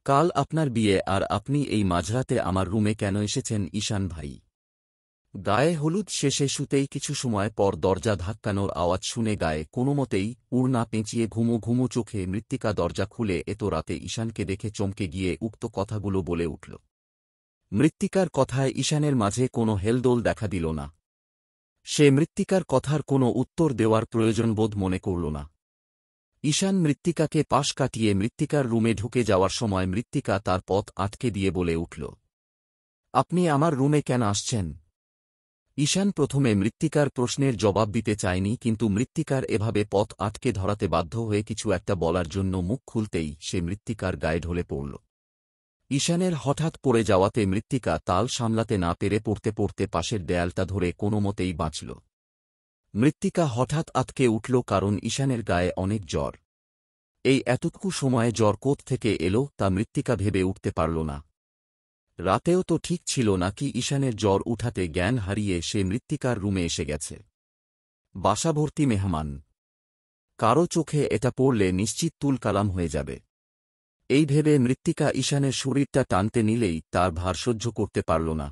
কাল আপনার বিয়ে আর আপনি এই মাঝরাতে আমার রুমে কেন এসেছেন ঈশান ভাই? গায়ে হলুদ শেষে শুতেই কিছু সময় পর দরজা ধাক্কানোর আওয়াজ শুনে গায়ে কোনোমতেই উড় না পেঁচিয়ে ঘুমো ঘুমো চোখে মৃত্তিকা দরজা খুলে এত রাতে ঈশানকে দেখে চমকে গিয়ে উক্ত কথাগুলো বলে উঠল। মৃত্তিকার কথায় ঈশানের মাঝে কোনো হেলদোল দেখা দিল না। সে মৃত্তিকার কথার কোনো উত্তর দেওয়ার প্রয়োজনবোধ মনে করল না। ঈশান মৃত্তিকাকে পাশ কাটিয়ে মৃত্তিকার রুমে ঢুকে যাওয়ার সময় মৃত্তিকা তার পথ আটকে দিয়ে বলে উঠল, আপনি আমার রুমে কেন আসছেন? ঈশান প্রথমে মৃত্তিকার প্রশ্নের জবাব দিতে চায়নি, কিন্তু মৃত্তিকার এভাবে পথ আটকে ধরাতে বাধ্য হয়ে কিছু একটা বলার জন্য মুখ খুলতেই সে মৃত্তিকার গায়ে ঢলে পড়ল। ঈশানের হঠাৎ পড়ে যাওয়াতে মৃত্তিকা তাল সামলাতে না পেরে পড়তে পড়তে পাশের দেয়ালটা ধরে কোনোমতেই বাঁচল। মৃত্তিকা হঠাৎ আতকে উঠল, কারণ ঈশানের গায়ে অনেক জ্বর। এই এতটুকু সময়ে জ্বর কোথ থেকে এলো তা মৃত্তিকা ভেবে উঠতে পারল না। রাতেও তো ঠিক ছিল নাকি ঈশানের জ্বর উঠাতে জ্ঞান হারিয়ে সে মৃত্তিকার রুমে এসে গেছে? বাসাভর্তি মেহমান, কারো চোখে এটা পড়লে নিশ্চিত তুলকালাম হয়ে যাবে। এই ভেবে মৃত্তিকা ঈশানের শরীরটা টানতে নিলেই তার ভার সহ্য করতে পারল না।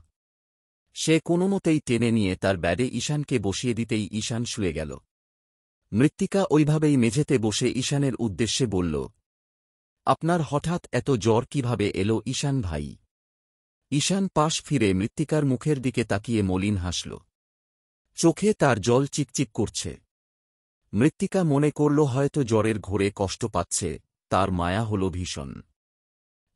সে কোনোমতেই টেনে নিয়ে তার ব্যাডে ঈশানকে বসিয়ে দিতেই ঈশান শুয়ে গেল। মৃত্তিকা ওইভাবেই মেঝেতে বসে ঈশানের উদ্দেশ্যে বলল, আপনার হঠাৎ এত জ্বর কিভাবে এলো ঈশান ভাই? ঈশান পাশ ফিরে মৃত্তিকার মুখের দিকে তাকিয়ে মলিন হাসল। চোখে তার জল চিকচিক করছে। মৃত্তিকা মনে করল হয়তো জ্বরের ঘোরে কষ্ট পাচ্ছে, তার মায়া হল ভীষণ।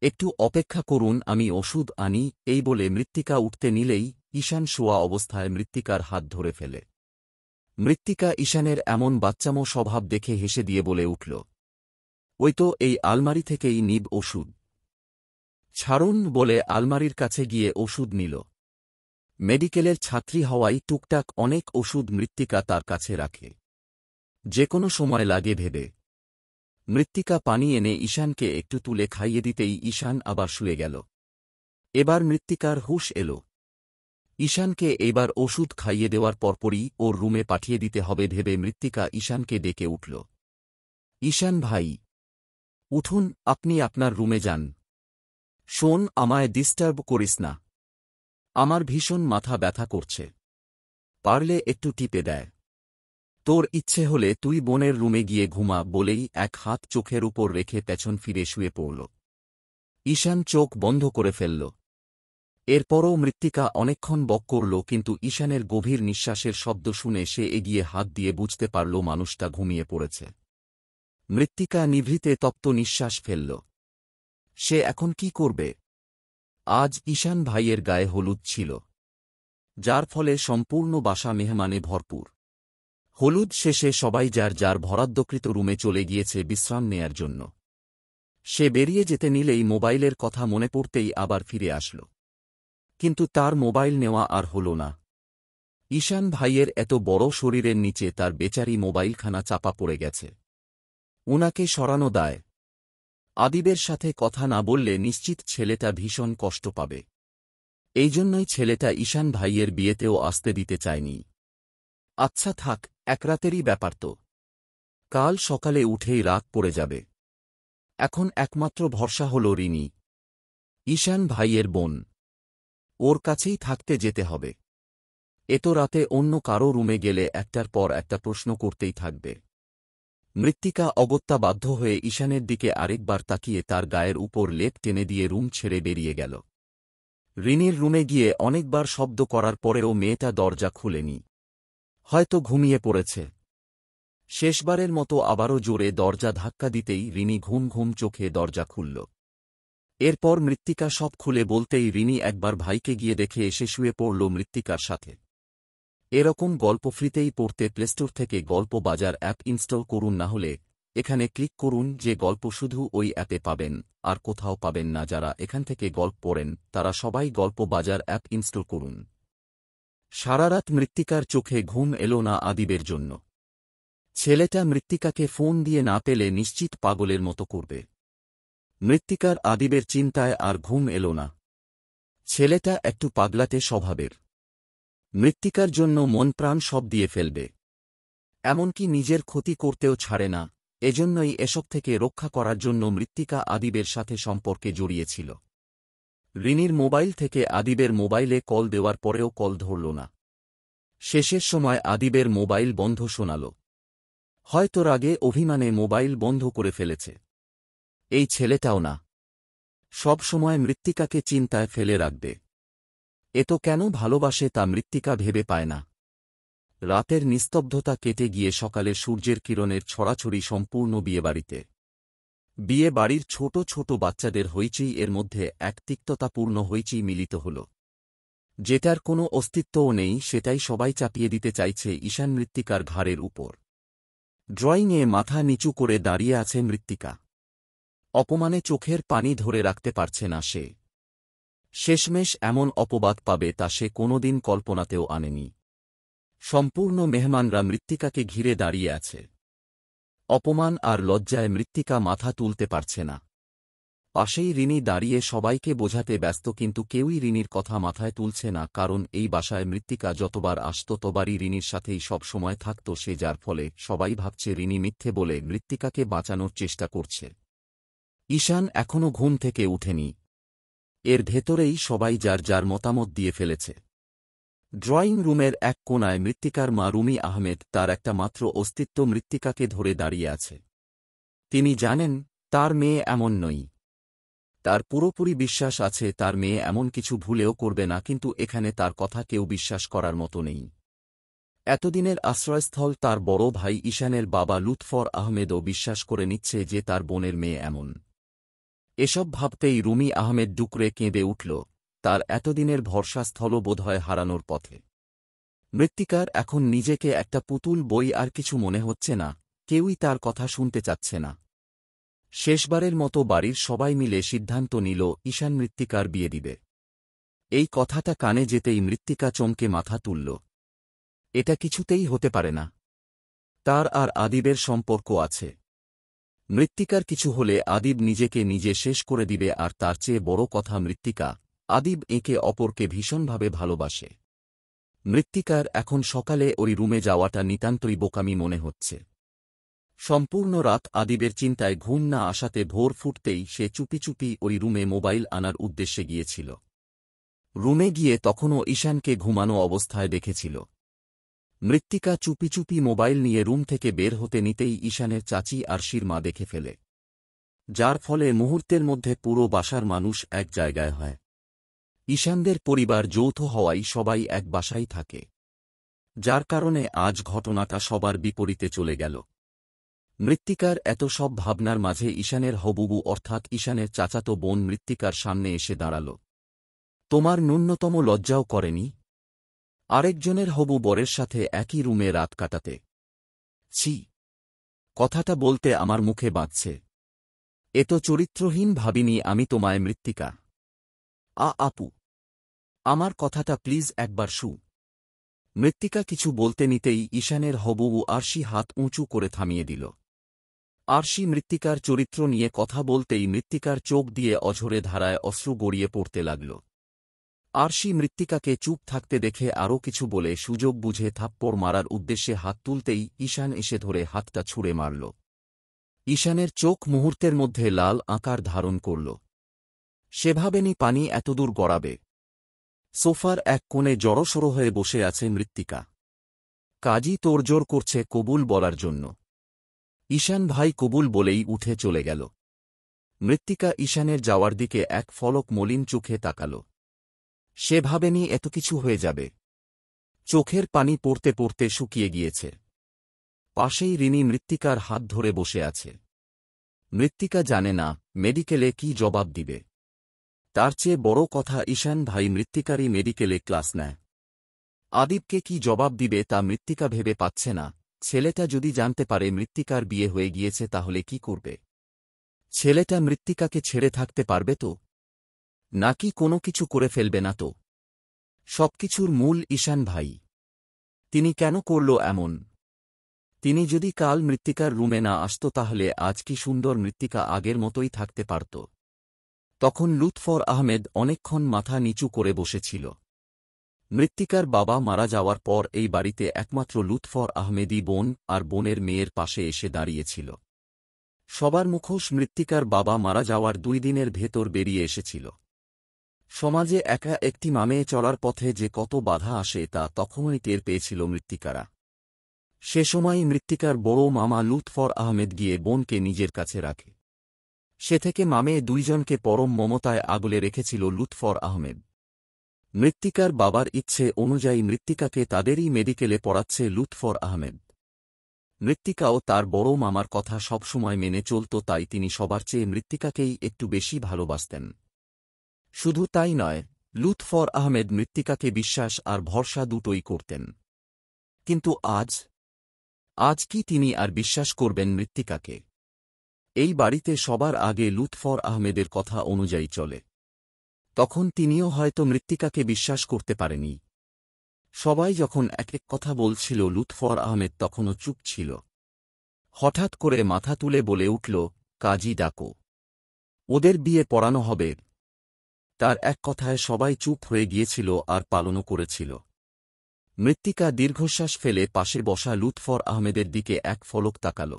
একটু অপেক্ষা করুন, আমি ওষুধ আনি, এই বলে মৃত্তিকা উঠতে নিলেই ঈশান শোয়া অবস্থায় মৃত্তিকার হাত ধরে ফেলে। মৃত্তিকা ঈশানের এমন বাচ্চামো স্বভাব দেখে হেসে দিয়ে বলে উঠল, ওই তো এই আলমারি থেকেই নিব ওষুধ। ছাড়ুন বলে আলমারির কাছে গিয়ে ওষুধ নিল। মেডিকেলের ছাত্রী হওয়ায় টুকটাক অনেক ওষুধ মৃত্তিকা তার কাছে রাখে, যে কোনো সময় লাগে ভেবে। মৃত্তিকা পানি এনে ঈশানকে একটু তুলে খাইয়ে দিতেই ঈশান আবার শুয়ে গেল। এবার মৃত্তিকার হুঁশ এল। ঈশানকে এবার ওষুধ খাইয়ে দেওয়ার পরপরই ওর রুমে পাঠিয়ে দিতে হবে ভেবে মৃত্তিকা ঈশানকে ডেকে উঠল, ঈশান ভাই, উঠুন, আপনি আপনার রুমে যান। শোন, আমায় ডিস্টার্ব করিস না, আমার ভীষণ মাথা ব্যথা করছে। পারলে একটু টিপে দেয়। তোর ইচ্ছে হলে তুই বোনের রুমে গিয়ে ঘুমা বলেই এক হাত চোখের উপর রেখে পেছন ফিরে শুয়ে পড়ল। ঈশান চোখ বন্ধ করে ফেলল। এরপরও মৃত্তিকা অনেকক্ষণ বক করল, কিন্তু ঈশানের গভীর নিঃশ্বাসের শব্দ শুনে সে এগিয়ে হাত দিয়ে বুঝতে পারল মানুষটা ঘুমিয়ে পড়েছে। মৃত্তিকা নিভৃতে তপ্ত নিঃশ্বাস ফেলল। সে এখন কি করবে? আজ ঈশান ভাইয়ের গায়ে হলুদ ছিল, যার ফলে সম্পূর্ণ বাসা মেহমানে ভরপুর। হলুদ শেষে সবাই যার যার বরাদ্দকৃত রুমে চলে গিয়েছে বিশ্রাম নেয়ার জন্য। সে বেরিয়ে যেতে নিলেই মোবাইলের কথা মনে পড়তেই আবার ফিরে আসল, কিন্তু তার মোবাইল নেওয়া আর হল না। ঈশান ভাইয়ের এত বড় শরীরের নিচে তার বেচারি মোবাইলখানা চাপা পড়ে গেছে। উনাকে সরানো দায়। আদিবের সাথে কথা না বললে নিশ্চিত ছেলেটা ভীষণ কষ্ট পাবে। এই জন্যই ছেলেটা ঈশান ভাইয়ের বিয়েতেও আসতে দিতে চায়নি। আচ্ছা থাক, এক রাতেরই ব্যাপার তো, কাল সকালে উঠেই রাত পড়ে যাবে। এখন একমাত্র ভরসা হল রিনি, ঈশান ভাইয়ের বোন। ওর কাছেই থাকতে যেতে হবে। এত রাতে অন্য কারো রুমে গেলে একটার পর একটা প্রশ্ন করতেই থাকবে। মৃত্তিকা অগত্যা বাধ্য হয়ে ঈশানের দিকে আরেকবার তাকিয়ে তার গায়ের উপর লেপ টেনে দিয়ে রুম ছেড়ে বেরিয়ে গেল। রিনির রুমে গিয়ে অনেকবার শব্দ করার পরেও মেয়েটা দরজা খুলেনি। হয়তো ঘুমিয়ে পড়েছে। শেষবারের মতো আবারও জোরে দরজা ধাক্কা দিতেই রিনি ঘুম ঘুম চোখে দরজা খুলল। এরপর মৃত্তিকা সব খুলে বলতেই রিনি একবার ভাইকে গিয়ে দেখে এসে শুয়ে পড়ল মৃত্তিকার সাথে। এরকম গল্প ফ্রিতেই পড়তে প্লেস্টোর থেকে গল্প বাজার অ্যাপ ইনস্টল করুন, না হলে এখানে ক্লিক করুন। যে গল্প শুধু ওই অ্যাপে পাবেন, আর কোথাও পাবেন না। যারা এখান থেকে গল্প পড়েন তারা সবাই গল্প বাজার অ্যাপ ইনস্টল করুন। সারারাত মৃত্তিকার চোখে ঘুম এলো না আদিবের জন্য। ছেলেটা মৃত্তিকাকে ফোন দিয়ে না পেলে নিশ্চিত পাগলের মতো করবে। মৃত্তিকার আদিবের চিন্তায় আর ঘুম এলো না। ছেলেটা একটু পাগলাটে স্বভাবের। মৃত্তিকার জন্য মন প্রাণ সব দিয়ে ফেলবে, এমনকি নিজের ক্ষতি করতেও ছাড়ে না। এজন্যই এসব থেকে রক্ষা করার জন্য মৃত্তিকা আদিবের সাথে সম্পর্কে জড়িয়েছিল। রিনির মোবাইল থেকে আদিবের মোবাইলে কল দেওয়ার পরেও কল ধরল না। শেষের সময় আদিবের মোবাইল বন্ধ শোনাল। হয়তো রাগে অভিমানে মোবাইল বন্ধ করে ফেলেছে। এই ছেলেটাও না, সব সময় মৃত্তিকাকে চিন্তায় ফেলে রাখবে। এ তো কেন ভালোবাসে তা মৃত্তিকা ভেবে পায় না। রাতের নিস্তব্ধতা কেটে গিয়ে সকালে সূর্যের কিরণের ছড়াছড়ি সম্পূর্ণ বিয়েবাড়িতে। বিয়ে বাড়ির ছোট ছোট বাচ্চাদের হইচই এর মধ্যে এক তিক্ততাপূর্ণ হইচই মিলিত হল। যেটার কোনো অস্তিত্বও নেই সেটাই সবাই চাপিয়ে দিতে চাইছে ঈশান মৃত্তিকার ঘাড়ের উপর। ড্রয়িংয়ে মাথা নিচু করে দাঁড়িয়ে আছে মৃত্তিকা। অপমানে চোখের পানি ধরে রাখতে পারছে না সে। শেষমেশ এমন অপবাদ পাবে তা সে কোনোদিন কল্পনাতেও আনেনি। সম্পূর্ণ মেহমানরা মৃত্তিকাকে ঘিরে দাঁড়িয়ে আছে। অপমান আর লজ্জায় মৃত্তিকা মাথা তুলতে পারছে না। পাশেই রিনি দাঁড়িয়ে সবাইকে বোঝাতে ব্যস্ত, কিন্তু কেউই রিনির কথা মাথায় তুলছে না, কারণ এই বাসায় মৃত্তিকা যতবার আসত তবারই রিনির সাথেই সব সময় থাকত সে, যার ফলে সবাই ভাবছে রিনি মিথ্যে বলে মৃত্তিকাকে বাঁচানোর চেষ্টা করছে। ঈশান এখনও ঘুম থেকে উঠেনি। এর ভেতরেই সবাই যার যার মতামত দিয়ে ফেলেছে। ড্রয়িং রুমের এক কোণায় মৃত্তিকার মা রুমি আহমেদ তার একটা মাত্র অস্তিত্ব মৃত্তিকাকে ধরে দাঁড়িয়ে আছে। তিনি জানেন তার মেয়ে এমন নই। তার পুরোপুরি বিশ্বাস আছে তার মেয়ে এমন কিছু ভুলেও করবে না, কিন্তু এখানে তার কথা কেউ বিশ্বাস করার মতো নেই। এতদিনের আশ্রয়স্থল তার বড় ভাই ঈশানের বাবা লুৎফর আহমেদও বিশ্বাস করে নিচ্ছে যে তার বোনের মেয়ে এমন। এসব ভাবতেই রুমি আহমেদ ডুকরে কেঁদে উঠল। তার এতদিনের ভরসাস্থল বোধহয় হারানোর পথে। মৃত্তিকার এখন নিজেকে একটা পুতুল বই আর কিছু মনে হচ্ছে না। কেউই তার কথা শুনতে চাচ্ছে না। শেষবারের মতো বাড়ির সবাই মিলে সিদ্ধান্ত নিল ঈশান মৃত্তিকার বিয়ে দিবে। এই কথাটা কানে যেতেই মৃত্তিকা চমকে মাথা তুলল। এটা কিছুতেই হতে পারে না। তার আর আদিবের সম্পর্ক আছে। মৃত্তিকার কিছু হলে আদিব নিজেকে নিজে শেষ করে দিবে, আর তার চেয়ে বড় কথা মৃত্তিকা আদিব একে অপরকে ভীষণভাবে ভালোবাসে। মৃত্তিকার এখন সকালে ওই রুমে যাওয়াটা নিতান্তই বোকামি মনে হচ্ছে। সম্পূর্ণ রাত আদিবের চিন্তায় ঘুম না আসাতে ভোর ফুটতেই সে চুপি চুপি ওই রুমে মোবাইল আনার উদ্দেশ্যে গিয়েছিল। রুমে গিয়ে তখনও ঈশানকে ঘুমানো অবস্থায় দেখেছিল। মৃত্তিকা চুপি চুপি মোবাইল নিয়ে রুম থেকে বের হতে নিতেই ঈশানের চাচি আরশির মা দেখে ফেলে, যার ফলে মুহূর্তের মধ্যে পুরো বাসার মানুষ এক জায়গায় হয়। ঈশানদের পরিবার যৌথ হওয়ায় সবাই এক বাসায় থাকে, যার কারণে আজ ঘটনাটা সবার বিপরীতে চলে গেল। মৃত্তিকার এত সব ভাবনার মাঝে ঈশানের হবুবু অর্থাৎ ঈশানের চাচাতো বোন মৃত্তিকার সামনে এসে দাঁড়াল। তোমার ন্যূনতম লজ্জাও করেনি আরেকজনের হবু বরের সাথে একই রুমে রাত কাটাতে? ছি, কথাটা বলতে আমার মুখে বাঁধছে। এ তো চরিত্রহীন ভাবিনি আমি তোমায় মৃত্তিকা। আপু, আমার কথাটা প্লিজ একবার মৃত্তিকা কিছু বলতে নিতেই ঈশানের হবুবু আরশি হাত উঁচু করে থামিয়ে দিল। আরশি মৃত্তিকার চরিত্র নিয়ে কথা বলতেই মৃত্তিকার চোখ দিয়ে অঝরে ধারায় অশ্রু গড়িয়ে পড়তে লাগল। আরশি মৃত্তিকাকে চুপ থাকতে দেখে আরও কিছু বলে সুযোগ বুঝে থাপ্পড় মারার উদ্দেশ্যে হাত তুলতেই ঈশান এসে ধরে হাতটা ছুঁড়ে মারল। ঈশানের চোখ মুহূর্তের মধ্যে লাল আকার ধারণ করল। সে ভাবেনি পানি এতদূর গড়াবে। সোফার এক কোণে জড়সড় হয়ে বসে আছে মৃত্তিকা। কাজী তোড়জোড় করছে কবুল বলার জন্য। ঈশান ভাই কবুল বলেই উঠে চলে গেল। মৃত্তিকা ঈশানের যাওয়ার দিকে এক ফলক মলিন চোখে তাকাল। সে ভাবেনি এত কিছু হয়ে যাবে। চোখের পানি পড়তে পড়তে শুকিয়ে গিয়েছে। পাশেই রিনি মৃত্তিকার হাত ধরে বসে আছে। মৃত্তিকা জানে না মেডিকেলে কি জবাব দিবে। তার চেয়ে বড় কথা ঈশান ভাই মৃত্তিকারই মেডিকেলে ক্লাস নেয়। আদিবকে কি জবাব দিবে তা মৃত্তিকা ভেবে পাচ্ছে না। ছেলেটা যদি জানতে পারে মৃত্তিকার বিয়ে হয়ে গিয়েছে তাহলে কি করবে? ছেলেটা মৃত্তিকাকে ছেড়ে থাকতে পারবে তো? নাকি কোনো কিছু করে ফেলবে না তো? সবকিছুর মূল ঈশান ভাই। তিনি কেন করল এমন? তিনি যদি কাল মৃত্তিকার রুমে না আসত তাহলে আজ কি সুন্দর মৃত্তিকা আগের মতোই থাকতে পারত। তখন লুৎফর আহমেদ অনেকক্ষণ মাথা নিচু করে বসেছিল। মৃত্তিকার বাবা মারা যাওয়ার পর এই বাড়িতে একমাত্র লুৎফর আহমেদই বোন আর বোনের মেয়ের পাশে এসে দাঁড়িয়েছিল। সবার মুখোশ মৃত্তিকার বাবা মারা যাওয়ার 2 দিনের ভেতর বেরিয়ে এসেছিল। সমাজে একা একটি মামেয়ে চলার পথে যে কত বাধা আসে তা তখনই টের পেয়েছিল মৃত্তিকারা। সে সময়ই মৃত্তিকার বড় মামা লুৎফর আহমেদ গিয়ে বোনকে নিজের কাছে রাখে। সে থেকে মামেয়ে 2 জনকে পরম মমতায় আগলে রেখেছিল লুৎফর আহমেদ। মৃত্তিকার বাবার ইচ্ছে অনুযায়ী মৃত্তিকাকে তাদেরই মেডিকেলে পড়াচ্ছে লুৎফর আহমেদ। মৃত্তিকাও তার বড় মামার কথা সবসময় মেনে চলত, তাই তিনি সবার চেয়ে মৃত্তিকাকেই একটু বেশি ভালোবাসতেন। শুধু তাই নয়, লুৎফর আহমেদ মৃত্তিকাকে বিশ্বাস আর ভরসা দুটোই করতেন। কিন্তু আজ কি তিনি আর বিশ্বাস করবেন মৃত্তিকাকে? এই বাড়িতে সবার আগে লুৎফর আহমেদের কথা অনুযায়ী চলে। তখন তিনিও হয়তো মৃত্তিকাকে বিশ্বাস করতে পারেনি। সবাই যখন এক এক কথা বলছিল লুৎফর আহমেদ তখনও চুপ ছিল। হঠাৎ করে মাথা তুলে বলে উঠল, কাজী ডাকো, ওদের বিয়ে পড়ানো হবে। তার এক কথায় সবাই চুপ হয়ে গিয়েছিল আর পালনও করেছিল। মৃত্তিকা দীর্ঘশ্বাস ফেলে পাশে বসা লুৎফর আহমেদের দিকে এক ফলক তাকাল।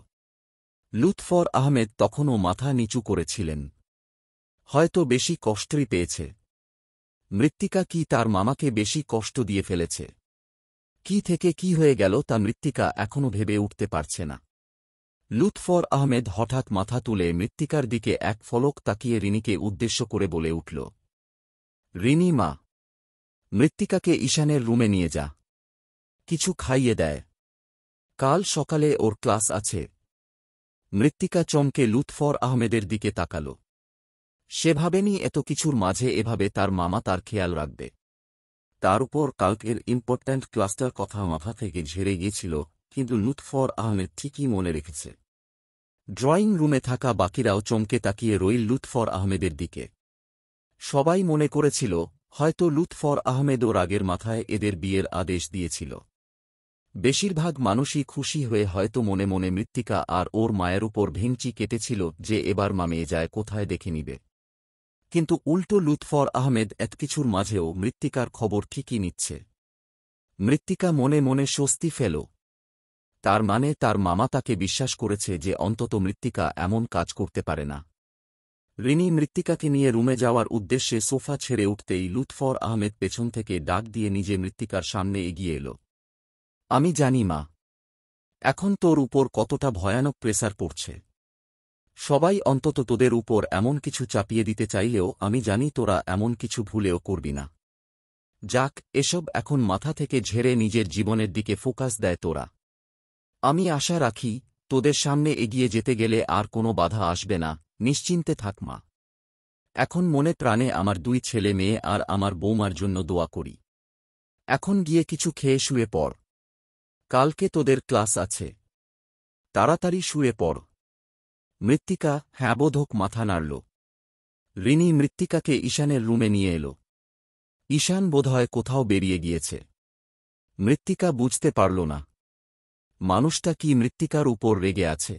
লুৎফর আহমেদ তখনও মাথা নিচু করেছিলেন। হয়তো বেশি কষ্টই পেয়েছে। মৃত্তিকা কি তার মামাকে বেশি কষ্ট দিয়ে ফেলেছে? কি থেকে কি হয়ে গেল তা মৃত্তিকা এখনও ভেবে উঠতে পারছে না। লুৎফর আহমেদ হঠাৎ মাথা তুলে মৃত্তিকার দিকে এক ফলক তাকিয়ে রিনিকে উদ্দেশ্য করে বলে উঠল, রিনি মা, মৃত্তিকাকে ঈশানের রুমে নিয়ে যা, কিছু খাইয়ে দেয়, কাল সকালে ওর ক্লাস আছে। মৃত্তিকা চমকে লুৎফর আহমেদের দিকে তাকাল। সে ভাবেনি এত কিছুর মাঝে এভাবে তার মামা তার খেয়াল রাখবে। তার উপর কালকের ইম্পর্ট্যান্ট ক্লাসটার কথা মাথা থেকে ঝেড়ে গিয়েছিল, কিন্তু লুৎফর আহমেদ ঠিকই মনে রেখেছে। ড্রয়িং রুমে থাকা বাকিরাও চমকে তাকিয়ে রইল লুৎফর আহমেদের দিকে। সবাই মনে করেছিল হয়তো লুৎফর আহমেদও রাগের মাথায় এদের বিয়ের আদেশ দিয়েছিল। বেশিরভাগ মানুষই খুশি হয়ে হয়তো মনে মনে মৃত্তিকা আর ওর মায়ের উপর ভেঙচি কেটেছিল যে এবার মামেয়ে যায় কোথায় দেখে নিবে। কিন্তু উল্টো লুৎফর আহমেদ এত কিছুর মাঝেও মৃত্তিকার খবর ঠিকই নিচ্ছে। মৃত্তিকা মনে মনে স্বস্তি ফেল। তার মানে তার মামা তাকে বিশ্বাস করেছে যে অন্তত মৃত্তিকা এমন কাজ করতে পারে না। রিনি মৃত্তিকাকে নিয়ে রুমে যাওয়ার উদ্দেশ্যে সোফা ছেড়ে উঠতেই লুৎফর আহমেদ পেছন থেকে ডাক দিয়ে নিজে মৃত্তিকার সামনে এগিয়ে এল। আমি জানি মা, এখন তোর উপর কতটা ভয়ানক প্রেসার পড়ছে। সবাই অন্তত তোদের উপর এমন কিছু চাপিয়ে দিতে চাইলেও আমি জানি তোরা এমন কিছু ভুলেও করবি না। যাক, এসব এখন মাথা থেকে ঝেড়ে নিজের জীবনের দিকে ফোকাস দেয় তোরা। আমি আশা রাখি তোদের সামনে এগিয়ে যেতে গেলে আর কোনো বাধা আসবে না, নিশ্চিন্তে থাক মা। এখন মনে প্রাণে আমার 2 ছেলে মেয়ে আর আমার বৌমার জন্য দোয়া করি। এখন গিয়ে কিছু খেয়ে শুয়ে পড়, কালকে তোদের ক্লাস আছে। তাড়াতাড়ি শুয়ে পড়। মৃত্তিকা হ্যাঁবোধক মাথা নাড়ল। রিনি মৃত্তিকাকে ঈশানের রুমে নিয়ে এল। ঈশান বোধহয় কোথাও বেরিয়ে গিয়েছে। মৃত্তিকা বুঝতে পারল না মানুষটা কি মৃত্তিকার উপর রেগে আছে।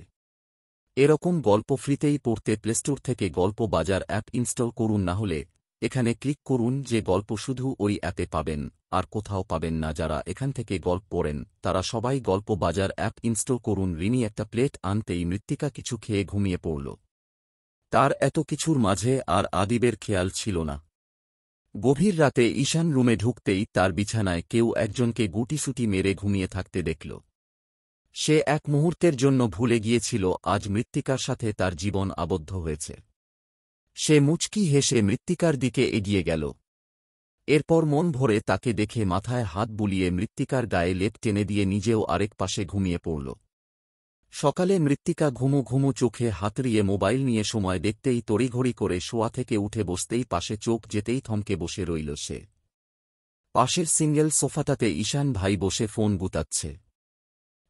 এরকম গল্প ফ্রিতেই পড়তে প্লেস্টোর থেকে গল্প বাজার অ্যাপ ইনস্টল করুন, না হলে এখানে ক্লিক করুন। যে গল্প শুধু ওই অ্যাপে পাবেন আর কোথাও পাবেন না। যারা এখান থেকে গল্প পড়েন তারা সবাই গল্প বাজার অ্যাপ ইনস্টল করুন। রিনি একটা প্লেট আনতেই মৃত্তিকা কিছু খেয়ে ঘুমিয়ে পড়ল। তার এত কিছুর মাঝে আর আদিবের খেয়াল ছিল না। গভীর রাতে ঈশান রুমে ঢুকতেই তার বিছানায় কেউ একজনকে গুটিসুটি মেরে ঘুমিয়ে থাকতে দেখল। সে এক মুহূর্তের জন্য ভুলে গিয়েছিল আজ মৃত্তিকার সাথে তার জীবন আবদ্ধ হয়েছে। সে মুচকি হেসে মৃত্তিকার দিকে এগিয়ে গেল। এরপর মন ভরে তাকে দেখে মাথায় হাত বুলিয়ে মৃত্তিকার গায়ে লেপ টেনে দিয়ে নিজেও আরেক পাশে ঘুমিয়ে পড়ল। সকালে মৃত্তিকা ঘুমু ঘুমু চোখে হাতড়িয়ে মোবাইল নিয়ে সময় দেখতেই তড়িঘড়ি করে শোয়া থেকে উঠে বসতেই পাশে চোখ যেতেই থমকে বসে রইল সে। পাশের সিঙ্গেল সোফাটাতে ঈশান ভাই বসে ফোন গুতাচ্ছে।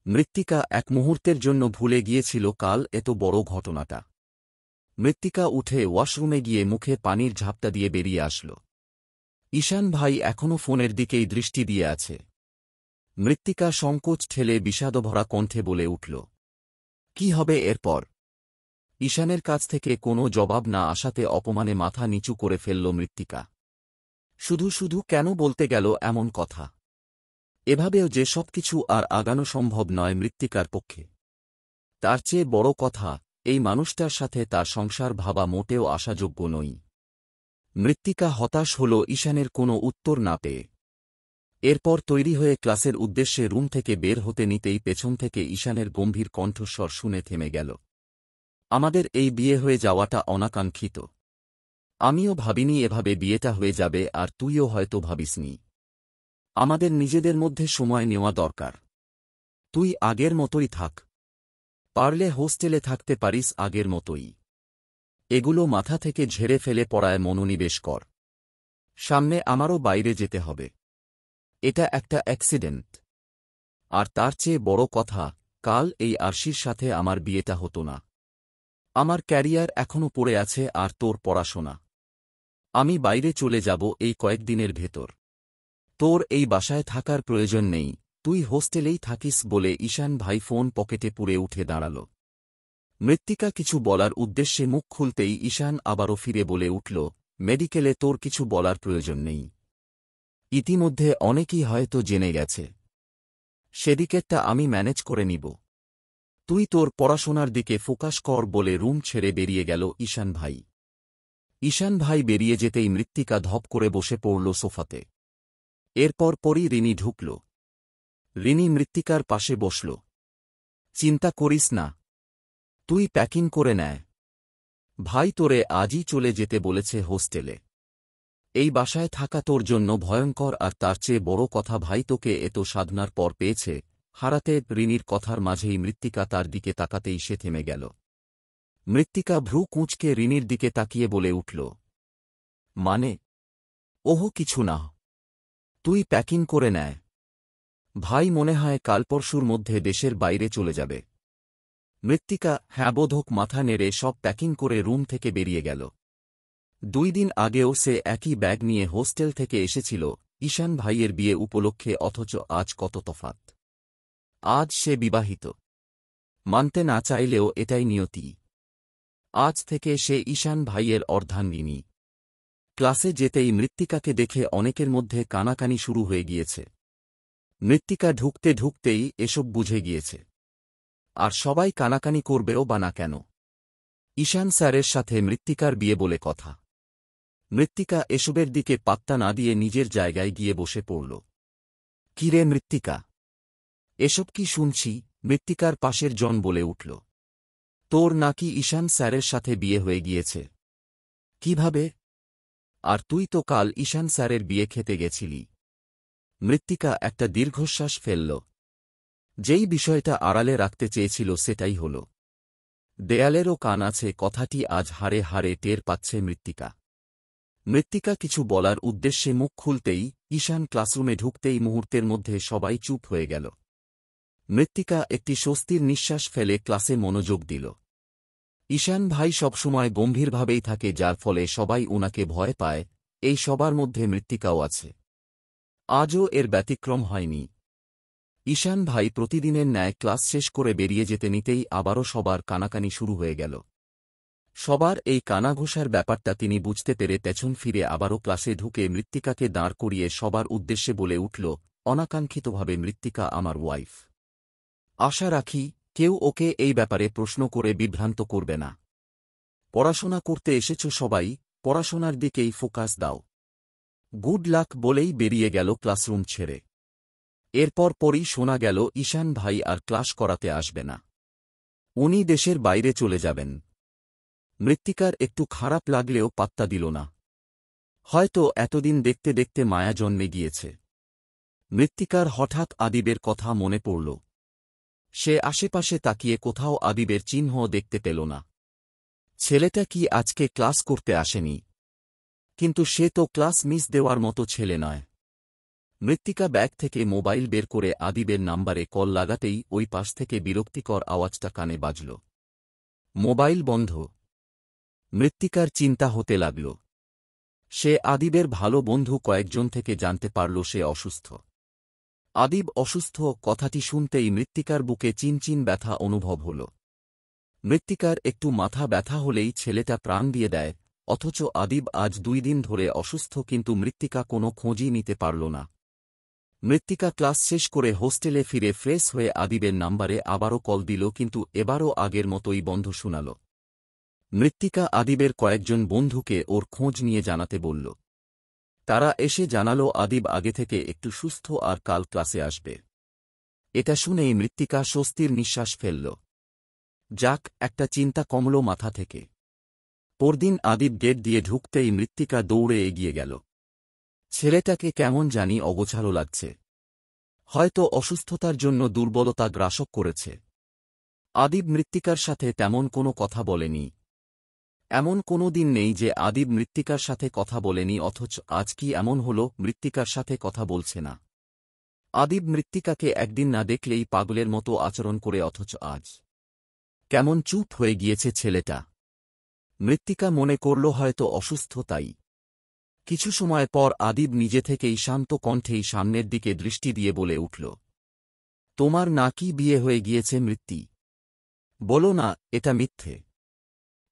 মৃত্তিকা এক মুহূর্তের জন্য ভুলে গিয়েছিল কাল এত বড় ঘটনাটা। মৃত্তিকা উঠে ওয়াশরুমে গিয়ে মুখে পানির ঝাপটা দিয়ে বেরিয়ে আসল। ঈশান ভাই এখনও ফোনের দিকেই দৃষ্টি দিয়ে আছে। মৃত্তিকা সংকোচ ঠেলে বিষাদভরা কণ্ঠে বলে উঠল, কি হবে এরপর? ঈশানের কাছ থেকে কোনো জবাব না আসাতে অপমানে মাথা নিচু করে ফেলল মৃত্তিকা। শুধু শুধু কেন বলতে গেল এমন কথা? এভাবেও যে সবকিছু আর আগানো সম্ভব নয় মৃত্তিকার পক্ষে। তার চেয়ে বড় কথা, এই মানুষটার সাথে তার সংসার ভাবা মোটেও আশাযোগ্য নই। মৃত্তিকা হতাশ হল ঈশানের কোনো উত্তর না পেয়ে। এরপর তৈরি হয়ে ক্লাসের উদ্দেশ্যে রুম থেকে বের হতে নিতেই পেছন থেকে ঈশানের গম্ভীর কণ্ঠস্বর শুনে থেমে গেল। আমাদের এই বিয়ে হয়ে যাওয়াটা অনাকাঙ্ক্ষিত। আমিও ভাবিনি এভাবে বিয়েটা হয়ে যাবে, আর তুইও হয়তো ভাবিসনি। আমাদের নিজেদের মধ্যে সময় নেওয়া দরকার। তুই আগের মতোই থাক। পারলে হোস্টেলে থাকতে পারিস আগের মতোই। এগুলো মাথা থেকে ঝেড়ে ফেলে পড়ায় মনোনিবেশ কর। সামনে আমারও বাইরে যেতে হবে। এটা একটা অ্যাক্সিডেন্ট। আর তার চেয়ে বড় কথা, কাল এই আরশির সাথে আমার বিয়েটা হতো না। আমার ক্যারিয়ার এখনও পড়ে আছে, আর তোর পড়াশোনা। আমি বাইরে চলে যাব এই কয়েকদিনের ভেতর। তোর এই বাসায় থাকার প্রয়োজন নেই, তুই হোস্টেলেই থাকিস বলে ঈশান ভাই ফোন পকেটে পুরে উঠে দাঁড়াল। মৃত্তিকা কিছু বলার উদ্দেশ্যে মুখ খুলতেই ঈশান আবারও ফিরে বলে উঠল, মেডিকেলে তোর কিছু বলার প্রয়োজন নেই। ইতিমধ্যে অনেকেই হয়তো জেনে গেছে। সেদিকেরটা আমি ম্যানেজ করে নিব। তুই তোর পড়াশোনার দিকে ফোকাস কর বলে রুম ছেড়ে বেরিয়ে গেল ঈশান ভাই। ঈশান ভাই বেরিয়ে যেতেই মৃত্তিকা ধপ করে বসে পড়ল সোফাতে। এরপর পরই রিনি ঢুকল। রিনি মৃত্তিকার পাশে বসল। চিন্তা করিস না, তুই প্যাকিং করে নেয়। ভাই তোরে আজই চলে যেতে বলেছে হোস্টেলে। এই বাসায় থাকা তোর জন্য ভয়ঙ্কর, আর তার চেয়ে বড় কথা ভাই তোকে এত সাধনার পর পেয়েছে। হারাতে রিনির কথার মাঝেই মৃত্তিকা তার দিকে তাকাতেই সে থেমে গেল। মৃত্তিকা ভ্রু কুঁচকে রিনির দিকে তাকিয়ে বলে উঠল, মানে? ওহ কিছু না, তুই প্যাকিং করে নেয়। ভাই মনে হয় কাল পরশুর মধ্যে দেশের বাইরে চলে যাবে। মৃত্তিকা হ্যাঁবোধক মাথা নেড়ে সব প্যাকিং করে রুম থেকে বেরিয়ে গেল। 2 দিন আগেও সে একই ব্যাগ নিয়ে হোস্টেল থেকে এসেছিল ঈশান ভাইয়ের বিয়ে উপলক্ষে, অথচ আজ কত তফাৎ। আজ সে বিবাহিত। মানতে না চাইলেও এটাই নিয়তি। আজ থেকে সে ঈশান ভাইয়ের অর্ধাঙ্গিনী। ক্লাসে যেতেই মৃত্তিকাকে দেখে অনেকের মধ্যে কানাকানি শুরু হয়ে গিয়েছে। মৃত্তিকা ঢুকতে ঢুকতেই এসব বুঝে গিয়েছে। আর সবাই কানাকানি করবেও বা না কেন? ঈশান স্যারের সাথে মৃত্তিকার বিয়ে বলে কথা। মৃত্তিকা এসবের দিকে পাত্তা না দিয়ে নিজের জায়গায় গিয়ে বসে পড়ল। কি রে মৃত্তিকা, এসব কি শুনছি? মৃত্তিকার পাশের জন বলে উঠল, তোর নাকি ঈশান স্যারের সাথে বিয়ে হয়ে গিয়েছে? কিভাবে? আর তুই তো কাল ঈশান স্যারের বিয়ে খেতে গেছিলি। মৃত্তিকা একটা দীর্ঘশ্বাস ফেলল। যেই বিষয়টা আড়ালে রাখতে চেয়েছিল সেটাই হল। দেয়ালেরও কান আছে কথাটি আজ হাড়ে হাড়ে টের পাচ্ছে মৃত্তিকা। মৃত্তিকা কিছু বলার উদ্দেশ্যে মুখ খুলতেই ঈশান ক্লাসরুমে ঢুকতেই মুহূর্তের মধ্যে সবাই চুপ হয়ে গেল। মৃত্তিকা একটি স্বস্তির নিঃশ্বাস ফেলে ক্লাসে মনোযোগ দিল। ঈশান ভাই সবসময় গম্ভীরভাবেই থাকে, যার ফলে সবাই উনাকে ভয় পায়। এই সবার মধ্যে মৃত্তিকাও আছে। আজও এর ব্যতিক্রম হয়নি। ঈশান ভাই প্রতিদিনের ন্যায় ক্লাস শেষ করে বেরিয়ে যেতে নিতেই আবারও সবার কানাকানি শুরু হয়ে গেল। সবার এই কানাঘোষার ব্যাপারটা তিনি বুঝতে পেরে পেছন ফিরে আবারও ক্লাসে ঢুকে মৃত্তিকাকে দাঁড় করিয়ে সবার উদ্দেশ্যে বলে উঠল, অনাকাঙ্ক্ষিতভাবে মৃত্তিকা আমার ওয়াইফ। আশা রাখি কেউ ওকে এই ব্যাপারে প্রশ্ন করে বিভ্রান্ত করবে না। পড়াশোনা করতে এসেছ সবাই, পড়াশোনার দিকেই ফোকাস দাও। গুড লাক বলেই বেরিয়ে গেল ক্লাসরুম ছেড়ে। এরপর পরই শোনা গেল ঈশান ভাই আর ক্লাস করাতে আসবে না। উনি দেশের বাইরে চলে যাবেন। মৃত্তিকার একটু খারাপ লাগলেও পাত্তা দিল না। হয়তো এতদিন দেখতে দেখতে মায়া জন্মে গিয়েছে। মৃত্তিকার হঠাৎ আদিবের কথা মনে পড়ল। সে আশেপাশে তাকিয়ে কোথাও আদিবের চিহ্ন দেখতে পেল না। ছেলেটা কি আজকে ক্লাস করতে আসেনি? কিন্তু সে তো ক্লাস মিস দেওয়ার মতো ছেলে নয়। মৃত্তিকা ব্যাগ থেকে মোবাইল বের করে আদিবের নাম্বারে কল লাগাতেই ওই পাশ থেকে বিরক্তিকর আওয়াজটা কানে বাজল। মোবাইল বন্ধ। মৃত্তিকার চিন্তা হতে লাগল। সে আদিবের ভালো বন্ধু কয়েকজন থেকে জানতে পারল সে অসুস্থ। আদিব অসুস্থ কথাটি শুনতেই মৃত্তিকার বুকে চিনচিন ব্যথা অনুভব হল। মৃত্তিকার একটু মাথা ব্যথা হলেই ছেলেটা প্রাণ দিয়ে দেয়, অথচ আদিব আজ 2 দিন ধরে অসুস্থ, কিন্তু মৃত্তিকা কোনো খোঁজই নিতে পারল না। মৃত্তিকা ক্লাস শেষ করে হোস্টেলে ফিরে ফ্রেশ হয়ে আদিবের নাম্বারে আবারও কল দিল, কিন্তু এবারও আগের মতোই বন্ধ শোনাল। মৃত্তিকা আদিবের কয়েকজন বন্ধুকে ওর খোঁজ নিয়ে জানাতে বলল। তারা এসে জানালো আদিব আগে থেকে একটু সুস্থ আর কাল ক্লাসে আসবে। এটা শুনেই মৃত্তিকা স্বস্তির নিঃশ্বাস ফেলল। যাক, একটা চিন্তা কমল মাথা থেকে। পরদিন আদিব গেট দিয়ে ঢুকতেই মৃত্তিকা দৌড়ে এগিয়ে গেল। ছেলেটাকে কেমন জানি অগোছালো লাগছে। হয়তো অসুস্থতার জন্য দুর্বলতা গ্রাসক করেছে। আদিব মৃত্তিকার সাথে তেমন কোনো কথা বলেনি। এমন কোনো দিন নেই যে আদিব মৃত্তিকার সাথে কথা বলেনি, অথচ আজ কি এমন হল মৃত্তিকার সাথে কথা বলছে না? আদিব মৃত্তিকাকে একদিন না দেখলেই পাগলের মতো আচরণ করে, অথচ আজ কেমন চুপ হয়ে গিয়েছে ছেলেটা। মৃত্তিকা মনে করল হয়তো অসুস্থ, তাই। কিছু সময় পর আদিব নিজে থেকেই শান্ত কণ্ঠেই সামনের দিকে দৃষ্টি দিয়ে বলে উঠল, তোমার নাকি বিয়ে হয়ে গিয়েছে মৃত্তি? বলো না এটা মিথ্যে।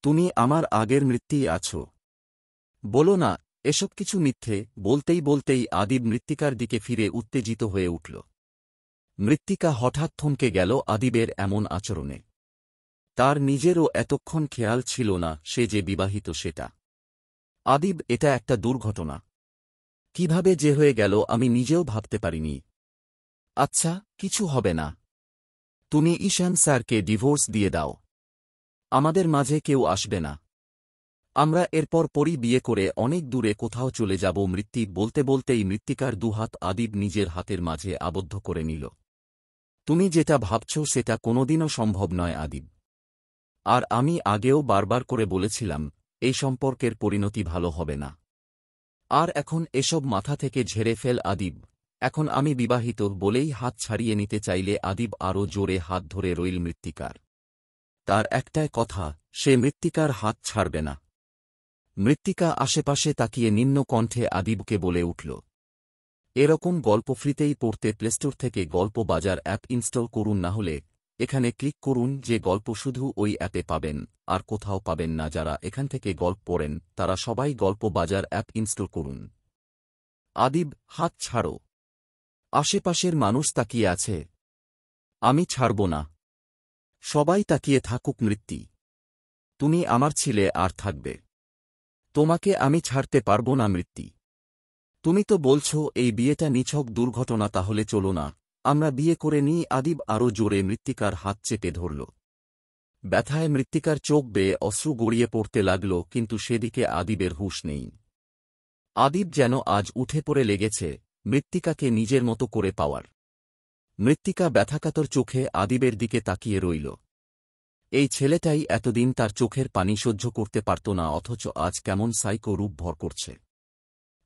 তুমি আমার আগের মৃত্যুই আছো। বলো না এসব কিছু মিথ্যে। বলতেই বলতেই আদিব মৃত্তিকার দিকে ফিরে উত্তেজিত হয়ে উঠল। মৃত্তিকা হঠাৎ থমকে গেল আদিবের এমন আচরণে। তার নিজেরও এতক্ষণ খেয়াল ছিল না সে যে বিবাহিত সেটা। আদিব, এটা একটা দুর্ঘটনা। কিভাবে যে হয়ে গেল আমি নিজেও ভাবতে পারিনি। আচ্ছা, কিছু হবে না। তুমি ঈশান স্যারকে ডিভোর্স দিয়ে দাও। আমাদের মাঝে কেউ আসবে না। আমরা এরপর পরই বিয়ে করে অনেক দূরে কোথাও চলে যাব। মৃত্তি বলতে বলতেই মৃত্তিকার দুহাত আদিব নিজের হাতের মাঝে আবদ্ধ করে নিল। তুমি যেটা ভাবছ সেটা কোনোদিনও সম্ভব নয় আদিব। আর আমি আগেও বারবার করে বলেছিলাম এই সম্পর্কের পরিণতি ভালো হবে না। আর এখন এসব মাথা থেকে ঝেড়ে ফেল আদিব। এখন আমি বিবাহিত বলেই হাত ছাড়িয়ে নিতে চাইলে আদিব আরও জোরে হাত ধরে রইল মৃত্তিকার। তার একটাই কথা, সে মৃত্তিকার হাত ছাড়বে না। মৃত্তিকা আশেপাশে তাকিয়ে নিম্ন কণ্ঠে আদিবকে বলে উঠল, এরকম গল্প ফ্রিতেই পড়তে প্লেস্টোর থেকে গল্প বাজার অ্যাপ ইনস্টল করুন, না হলে এখানে ক্লিক করুন। যে গল্প শুধু ওই অ্যাপে পাবেন, আর কোথাও পাবেন না। যারা এখান থেকে গল্প পড়েন তারা সবাই গল্প বাজার অ্যাপ ইনস্টল করুন। আদিব, হাত ছাড়ো। আশেপাশের মানুষ তাকিয়ে আছে। আমি ছাড়ব না। সবাই তাকিয়ে থাকুক মৃত্তি। তুমি আমার ছিলে আর থাকবে। তোমাকে আমি ছাড়তে পারব না মৃত্তি। তুমি তো বলছ এই বিয়েটা নিছক দুর্ঘটনা, তাহলে চলো না আমরা বিয়ে করে নিই। আদিব আরও জোরে মৃত্তিকার হাত চেপে ধরল। ব্যথায় মৃত্তিকার চোখ বেয়ে অশ্রু গড়িয়ে পড়তে লাগল, কিন্তু সেদিকে আদিবের হুঁশ নেই। আদিব যেন আজ উঠে পড়ে লেগেছে মৃত্তিকাকে নিজের মতো করে পাওয়ার। মৃত্তিকা ব্যথাকাতর চোখে আদিবের দিকে তাকিয়ে রইল। এই ছেলেটাই এতদিন তার চোখের পানি সহ্য করতে পারত না, অথচ আজ কেমন সাইকো রূপ ভর করছে।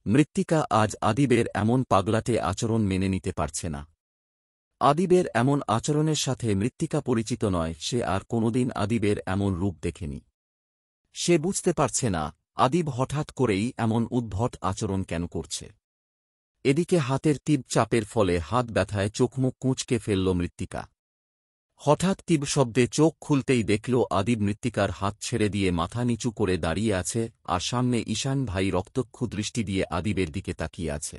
মৃত্তিকা আজ আদিবের এমন পাগলাটে আচরণ মেনে নিতে পারছে না। আদিবের এমন আচরণের সাথে মৃত্তিকা পরিচিত নয়। সে আর কোনোদিন আদিবের এমন রূপ দেখেনি। সে বুঝতে পারছে না আদিব হঠাৎ করেই এমন উদ্ভট আচরণ কেন করছে। এদিকে হাতের তীব্র চাপের ফলে হাত ব্যথায় চোখমুখ কুঁচকে ফেলল মৃত্তিকা। হঠাৎ তীব্র শব্দে চোখ খুলতেই দেখল আদিব মৃত্তিকার হাত ছেড়ে দিয়ে মাথা নিচু করে দাঁড়িয়ে আছে, আর সামনে ঈশান ভাই রক্তক্ষু দৃষ্টি দিয়ে আদিবের দিকে তাকিয়ে আছে।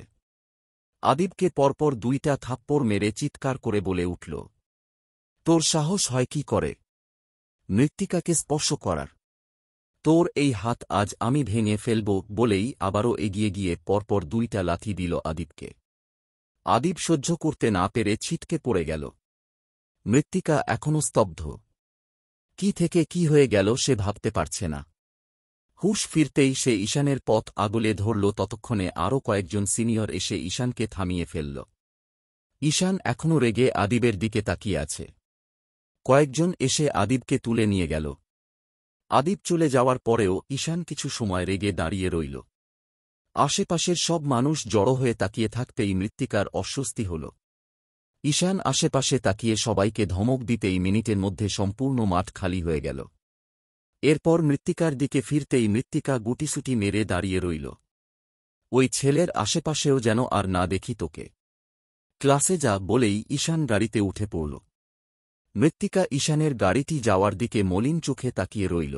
আদিবকে পরপর 2টা থাপ্পড় মেরে চিৎকার করে বলে উঠল, তোর সাহস হয় কি করে মৃত্তিকাকে স্পর্শ করার? তোর এই হাত আজ আমি ভেঙে ফেলব। বলেই আবারও এগিয়ে গিয়ে পরপর 2টা লাথি দিল আদিবকে। আদিব সহ্য করতে না পেরে ছিটকে পড়ে গেল। মৃত্তিকা এখনও স্তব্ধ। কি থেকে কি হয়ে গেল সে ভাবতে পারছে না। হুঁশ ফিরতেই সে ঈশানের পথ আগলে ধরল। ততক্ষণে আরও কয়েকজন সিনিয়র এসে ঈশানকে থামিয়ে ফেলল। ঈশান এখনও রেগে আদিবের দিকে তাকিয়ে আছে। কয়েকজন এসে আদিবকে তুলে নিয়ে গেল। আদিব চলে যাওয়ার পরেও ঈশান কিছু সময় রেগে দাঁড়িয়ে রইল। আশেপাশের সব মানুষ জড়ো হয়ে তাকিয়ে থাকতেই মৃত্তিকার অস্বস্তি হল। ঈশান আশেপাশে তাকিয়ে সবাইকে ধমক দিতেই মিনিটের মধ্যে সম্পূর্ণ মাঠ খালি হয়ে গেল। এরপর মৃত্তিকার দিকে ফিরতেই মৃত্তিকা গুটিসুটি মেরে দাঁড়িয়ে রইল। ওই ছেলের আশেপাশেও যেন আর না দেখি তোকে। ক্লাসে যা বলেই ঈশান গাড়িতে উঠে পড়ল। মৃত্তিকা ঈশানের গাড়িটি যাওয়ার দিকে মলিন চোখে তাকিয়ে রইল।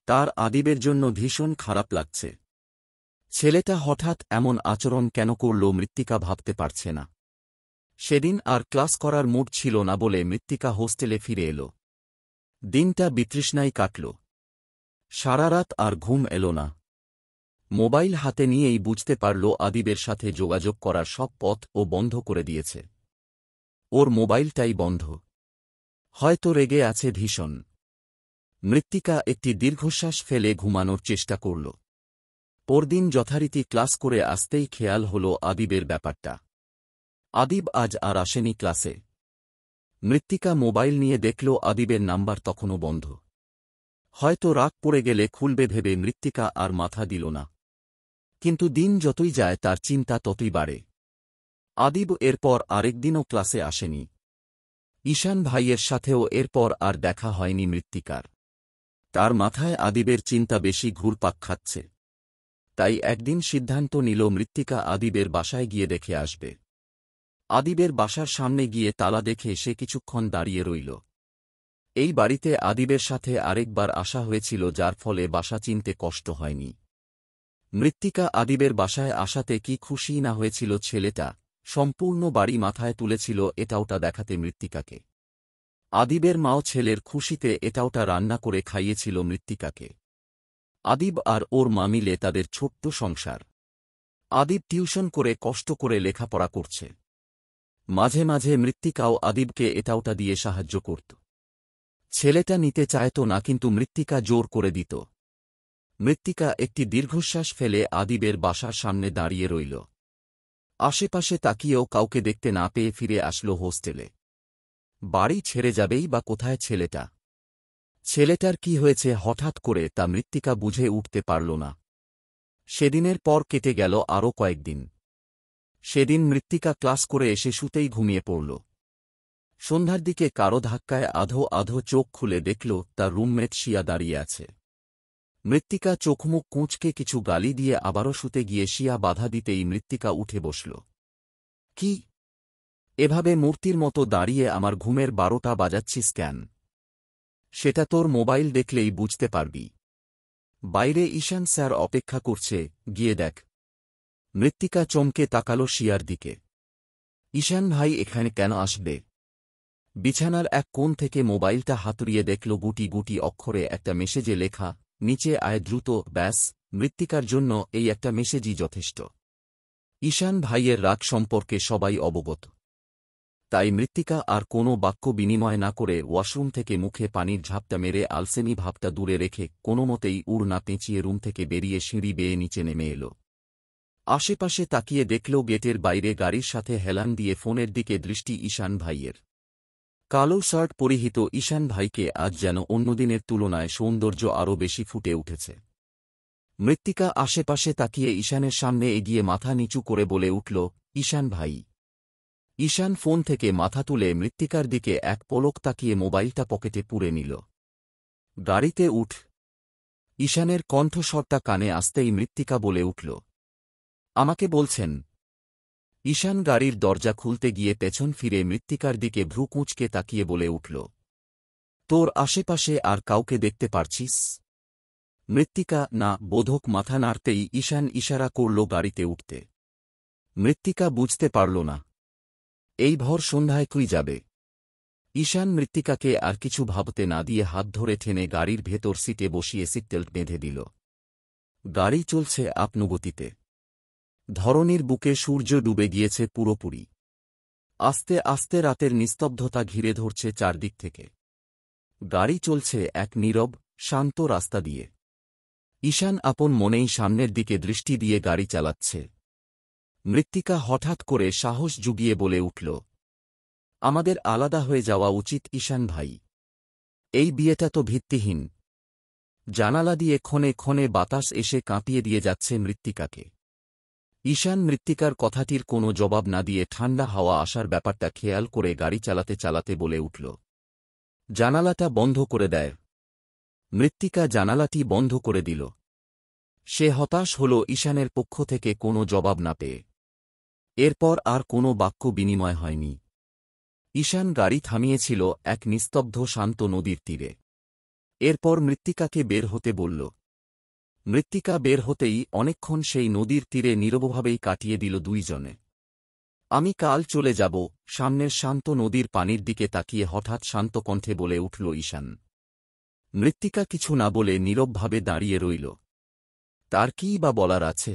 তার আদিবের জন্য ভীষণ খারাপ লাগছে। ছেলেটা হঠাৎ এমন আচরণ কেন করল মৃত্তিকা ভাবতে পারছে না। সেদিন আর ক্লাস করার মুড ছিল না বলে মৃত্তিকা হোস্টেলে ফিরে এল। দিনটা বিতৃষ্ণায় কাটল। সারা রাত আর ঘুম এল না। মোবাইল হাতে নিয়েই বুঝতে পারল আদিবের সাথে যোগাযোগ করার সব পথ ও বন্ধ করে দিয়েছে। ওর মোবাইলটাই বন্ধ। হয়তো রেগে আছে ভীষণ। মৃত্তিকা একটি দীর্ঘশ্বাস ফেলে ঘুমানোর চেষ্টা করল। পরদিন যথারীতি ক্লাস করে আসতেই খেয়াল হল আদিবের ব্যাপারটা। আদিব আজ আর আসেনি ক্লাসে। মৃত্তিকা মোবাইল নিয়ে দেখল আদিবের নাম্বার তখনও বন্ধ। হয়তো রাগ পড়ে গেলে খুলবে ভেবে মৃত্তিকা আর মাথা দিল না। কিন্তু দিন যতই যায় তার চিন্তা ততই বাড়ে। আদিব এরপর আরেকদিনও ক্লাসে আসেনি। ঈশান ভাইয়ের সাথেও এরপর আর দেখা হয়নি মৃত্তিকার। তার মাথায় আদিবের চিন্তা বেশি ঘুরপাক খাচ্ছে। তাই একদিন সিদ্ধান্ত নিল মৃত্তিকা আদিবের বাসায় গিয়ে দেখে আসবে। আদিবের বাসার সামনে গিয়ে তালা দেখে সে কিছুক্ষণ দাঁড়িয়ে রইল। এই বাড়িতে আদিবের সাথে আরেকবার আসা হয়েছিল, যার ফলে বাসা চিনতে কষ্ট হয়নি। মৃত্তিকা আদিবের বাসায় আসাতে কি খুশি না হয়েছিল ছেলেটা। সম্পূর্ণ বাড়ি মাথায় তুলেছিল এটাওটা দেখাতে মৃত্তিকাকে। আদিবের মাও ছেলের খুশিতে এটাওটা রান্না করে খাইয়েছিল মৃত্তিকাকে। আদিব আর ওর মা মিলে তাদের ছোট্ট সংসার। আদিব টিউশন করে কষ্ট করে লেখাপড়া করছে। মাঝে মাঝে মৃত্তিকাও আদিবকে এটাওটা দিয়ে সাহায্য করত। ছেলেটা নিতে চাইত না, কিন্তু মৃত্তিকা জোর করে দিত। মৃত্তিকা একটি দীর্ঘশ্বাস ফেলে আদিবের বাসার সামনে দাঁড়িয়ে রইল। আশেপাশে তাকিয়েও কাউকে দেখতে না পেয়ে ফিরে আসল হোস্টেলে। বাড়ি ছেড়ে যাবেই বা কোথায় ছেলেটা? ছেলেটার কি হয়েছে হঠাৎ করে তা মৃত্তিকা বুঝে উঠতে পারল না। সেদিনের পর কেটে গেল আরও কয়েকদিন। সেদিন মৃত্তিকা ক্লাস করে এসে শুতেই ঘুমিয়ে পড়ল। সন্ধ্যার দিকে কারো ধাক্কায় আধো আধো চোখ খুলে দেখল তার রুমমেট শিয়া দাঁড়িয়ে আছে। মৃত্তিকা চোখমুখ কুঁচকে কিছু গালি দিয়ে আবারও শুতে গিয়ে শিয়া বাধা দিতেই মৃত্তিকা উঠে বসল। কি, এভাবে মূর্তির মতো দাঁড়িয়ে আমার ঘুমের 12টা বাজাচ্ছিস কেন? সেটা তোর মোবাইল দেখলেই বুঝতে পারবি। বাইরে ঈশান স্যার অপেক্ষা করছে, গিয়ে দেখ। মৃত্তিকা চমকে তাকাল শিয়ার দিকে। ঈশান ভাই এখানে কেন আসবে? বিছানার এক কোণ থেকে মোবাইলটা হাতুড়িয়ে দেখল গুটি গুটি অক্ষরে একটা মেসেজে লেখা, নিচে আয় দ্রুত। ব্যাস, মৃত্তিকার জন্য এই একটা মেসেজই যথেষ্ট। ঈশান ভাইয়ের রাগ সম্পর্কে সবাই অবগত। তাই মৃত্তিকা আর কোনো বাক্য বিনিময় না করে ওয়াশরুম থেকে মুখে পানির ঝাপটা মেরে আলসেমি ভাবটা দূরে রেখে কোনোমতেই উড় না পেঁচিয়ে রুম থেকে বেরিয়ে সিঁড়ি বেয়ে নিচে নেমে এল। আশেপাশে তাকিয়ে দেখল গেটের বাইরে গাড়ির সাথে হেলান দিয়ে ফোনের দিকে দৃষ্টি ঈশান ভাইয়ের। কালো শার্ট পরিহিত ঈশান ভাইকে আজ যেন অন্যদিনের তুলনায় সৌন্দর্য আরও বেশি ফুটে উঠেছে। মৃত্তিকা আশেপাশে তাকিয়ে ঈশানের সামনে এগিয়ে মাথা নিচু করে বলে উঠল, ঈশান ভাই। ঈশান ফোন থেকে মাথা তুলে মৃত্তিকার দিকে এক পলক তাকিয়ে মোবাইলটা পকেটে পুরে নিল। গাড়িতে উঠ। ঈশানের কণ্ঠস্বরটা কানে আসতেই মৃত্তিকা বলে উঠল, আমাকে বলছেন? ঈশান গাড়ির দরজা খুলতে গিয়ে পেছন ফিরে মৃত্তিকার দিকে ভ্রু কুঁচকে তাকিয়ে বলে উঠল, তোর আশেপাশে আর কাউকে দেখতে পারছিস? মৃত্তিকা না বোধক মাথা নাড়তেই ঈশান ইশারা করল গাড়িতে উঠতে। মৃত্তিকা বুঝতে পারল না। এই ভর সন্ধ্যায় তুই যাবে? ঈশান মৃত্তিকাকে আর কিছু ভাবতে না দিয়ে হাত ধরে টেনে গাড়ির ভেতর সিটে বসিয়ে সিটবেল্ট বেঁধে দিল। গাড়ি চলছে আপনুগতিতে। ধরণীর বুকে সূর্য ডুবে গিয়েছে পুরোপুরি। আস্তে আস্তে রাতের নিস্তব্ধতা ঘিরে ধরছে চারদিক থেকে। গাড়ি চলছে এক নীরব, শান্ত রাস্তা দিয়ে। ঈশান আপন মনেই সামনের দিকে দৃষ্টি দিয়ে গাড়ি চালাচ্ছে। মৃত্তিকা হঠাৎ করে সাহস জুগিয়ে বলে উঠল, আমাদের আলাদা হয়ে যাওয়া উচিত ঈশান ভাই। এই বিয়েটা তো ভিত্তিহীন। জানালা দিয়ে ক্ষণে ক্ষণে বাতাস এসে কাঁপিয়ে দিয়ে যাচ্ছে মৃত্তিকাকে। ঈশান মৃত্তিকার কথাটির কোনো জবাব না দিয়ে ঠান্ডা হাওয়া আসার ব্যাপারটা খেয়াল করে গাড়ি চালাতে চালাতে বলে উঠল, জানালাটা বন্ধ করে দেয়। মৃত্তিকা জানালাটি বন্ধ করে দিল। সে হতাশ হল ঈশানের পক্ষ থেকে কোনো জবাব না পেয়ে। এরপর আর কোনো বাক্য বিনিময় হয়নি। ঈশান গাড়ি থামিয়েছিল এক নিস্তব্ধ শান্ত নদীর তীরে। এরপর মৃত্তিকাকে বের হতে বলল। মৃত্তিকা বের হতেই অনেকক্ষণ সেই নদীর তীরে নীরবভাবেই কাটিয়ে দিল দুইজনে। আমি কাল চলে যাব, সামনের শান্ত নদীর পানির দিকে তাকিয়ে হঠাৎ শান্ত কণ্ঠে বলে উঠল ঈশান। মৃত্তিকা কিছু না বলে নীরবভাবে দাঁড়িয়ে রইল। তার কীই বা বলার আছে?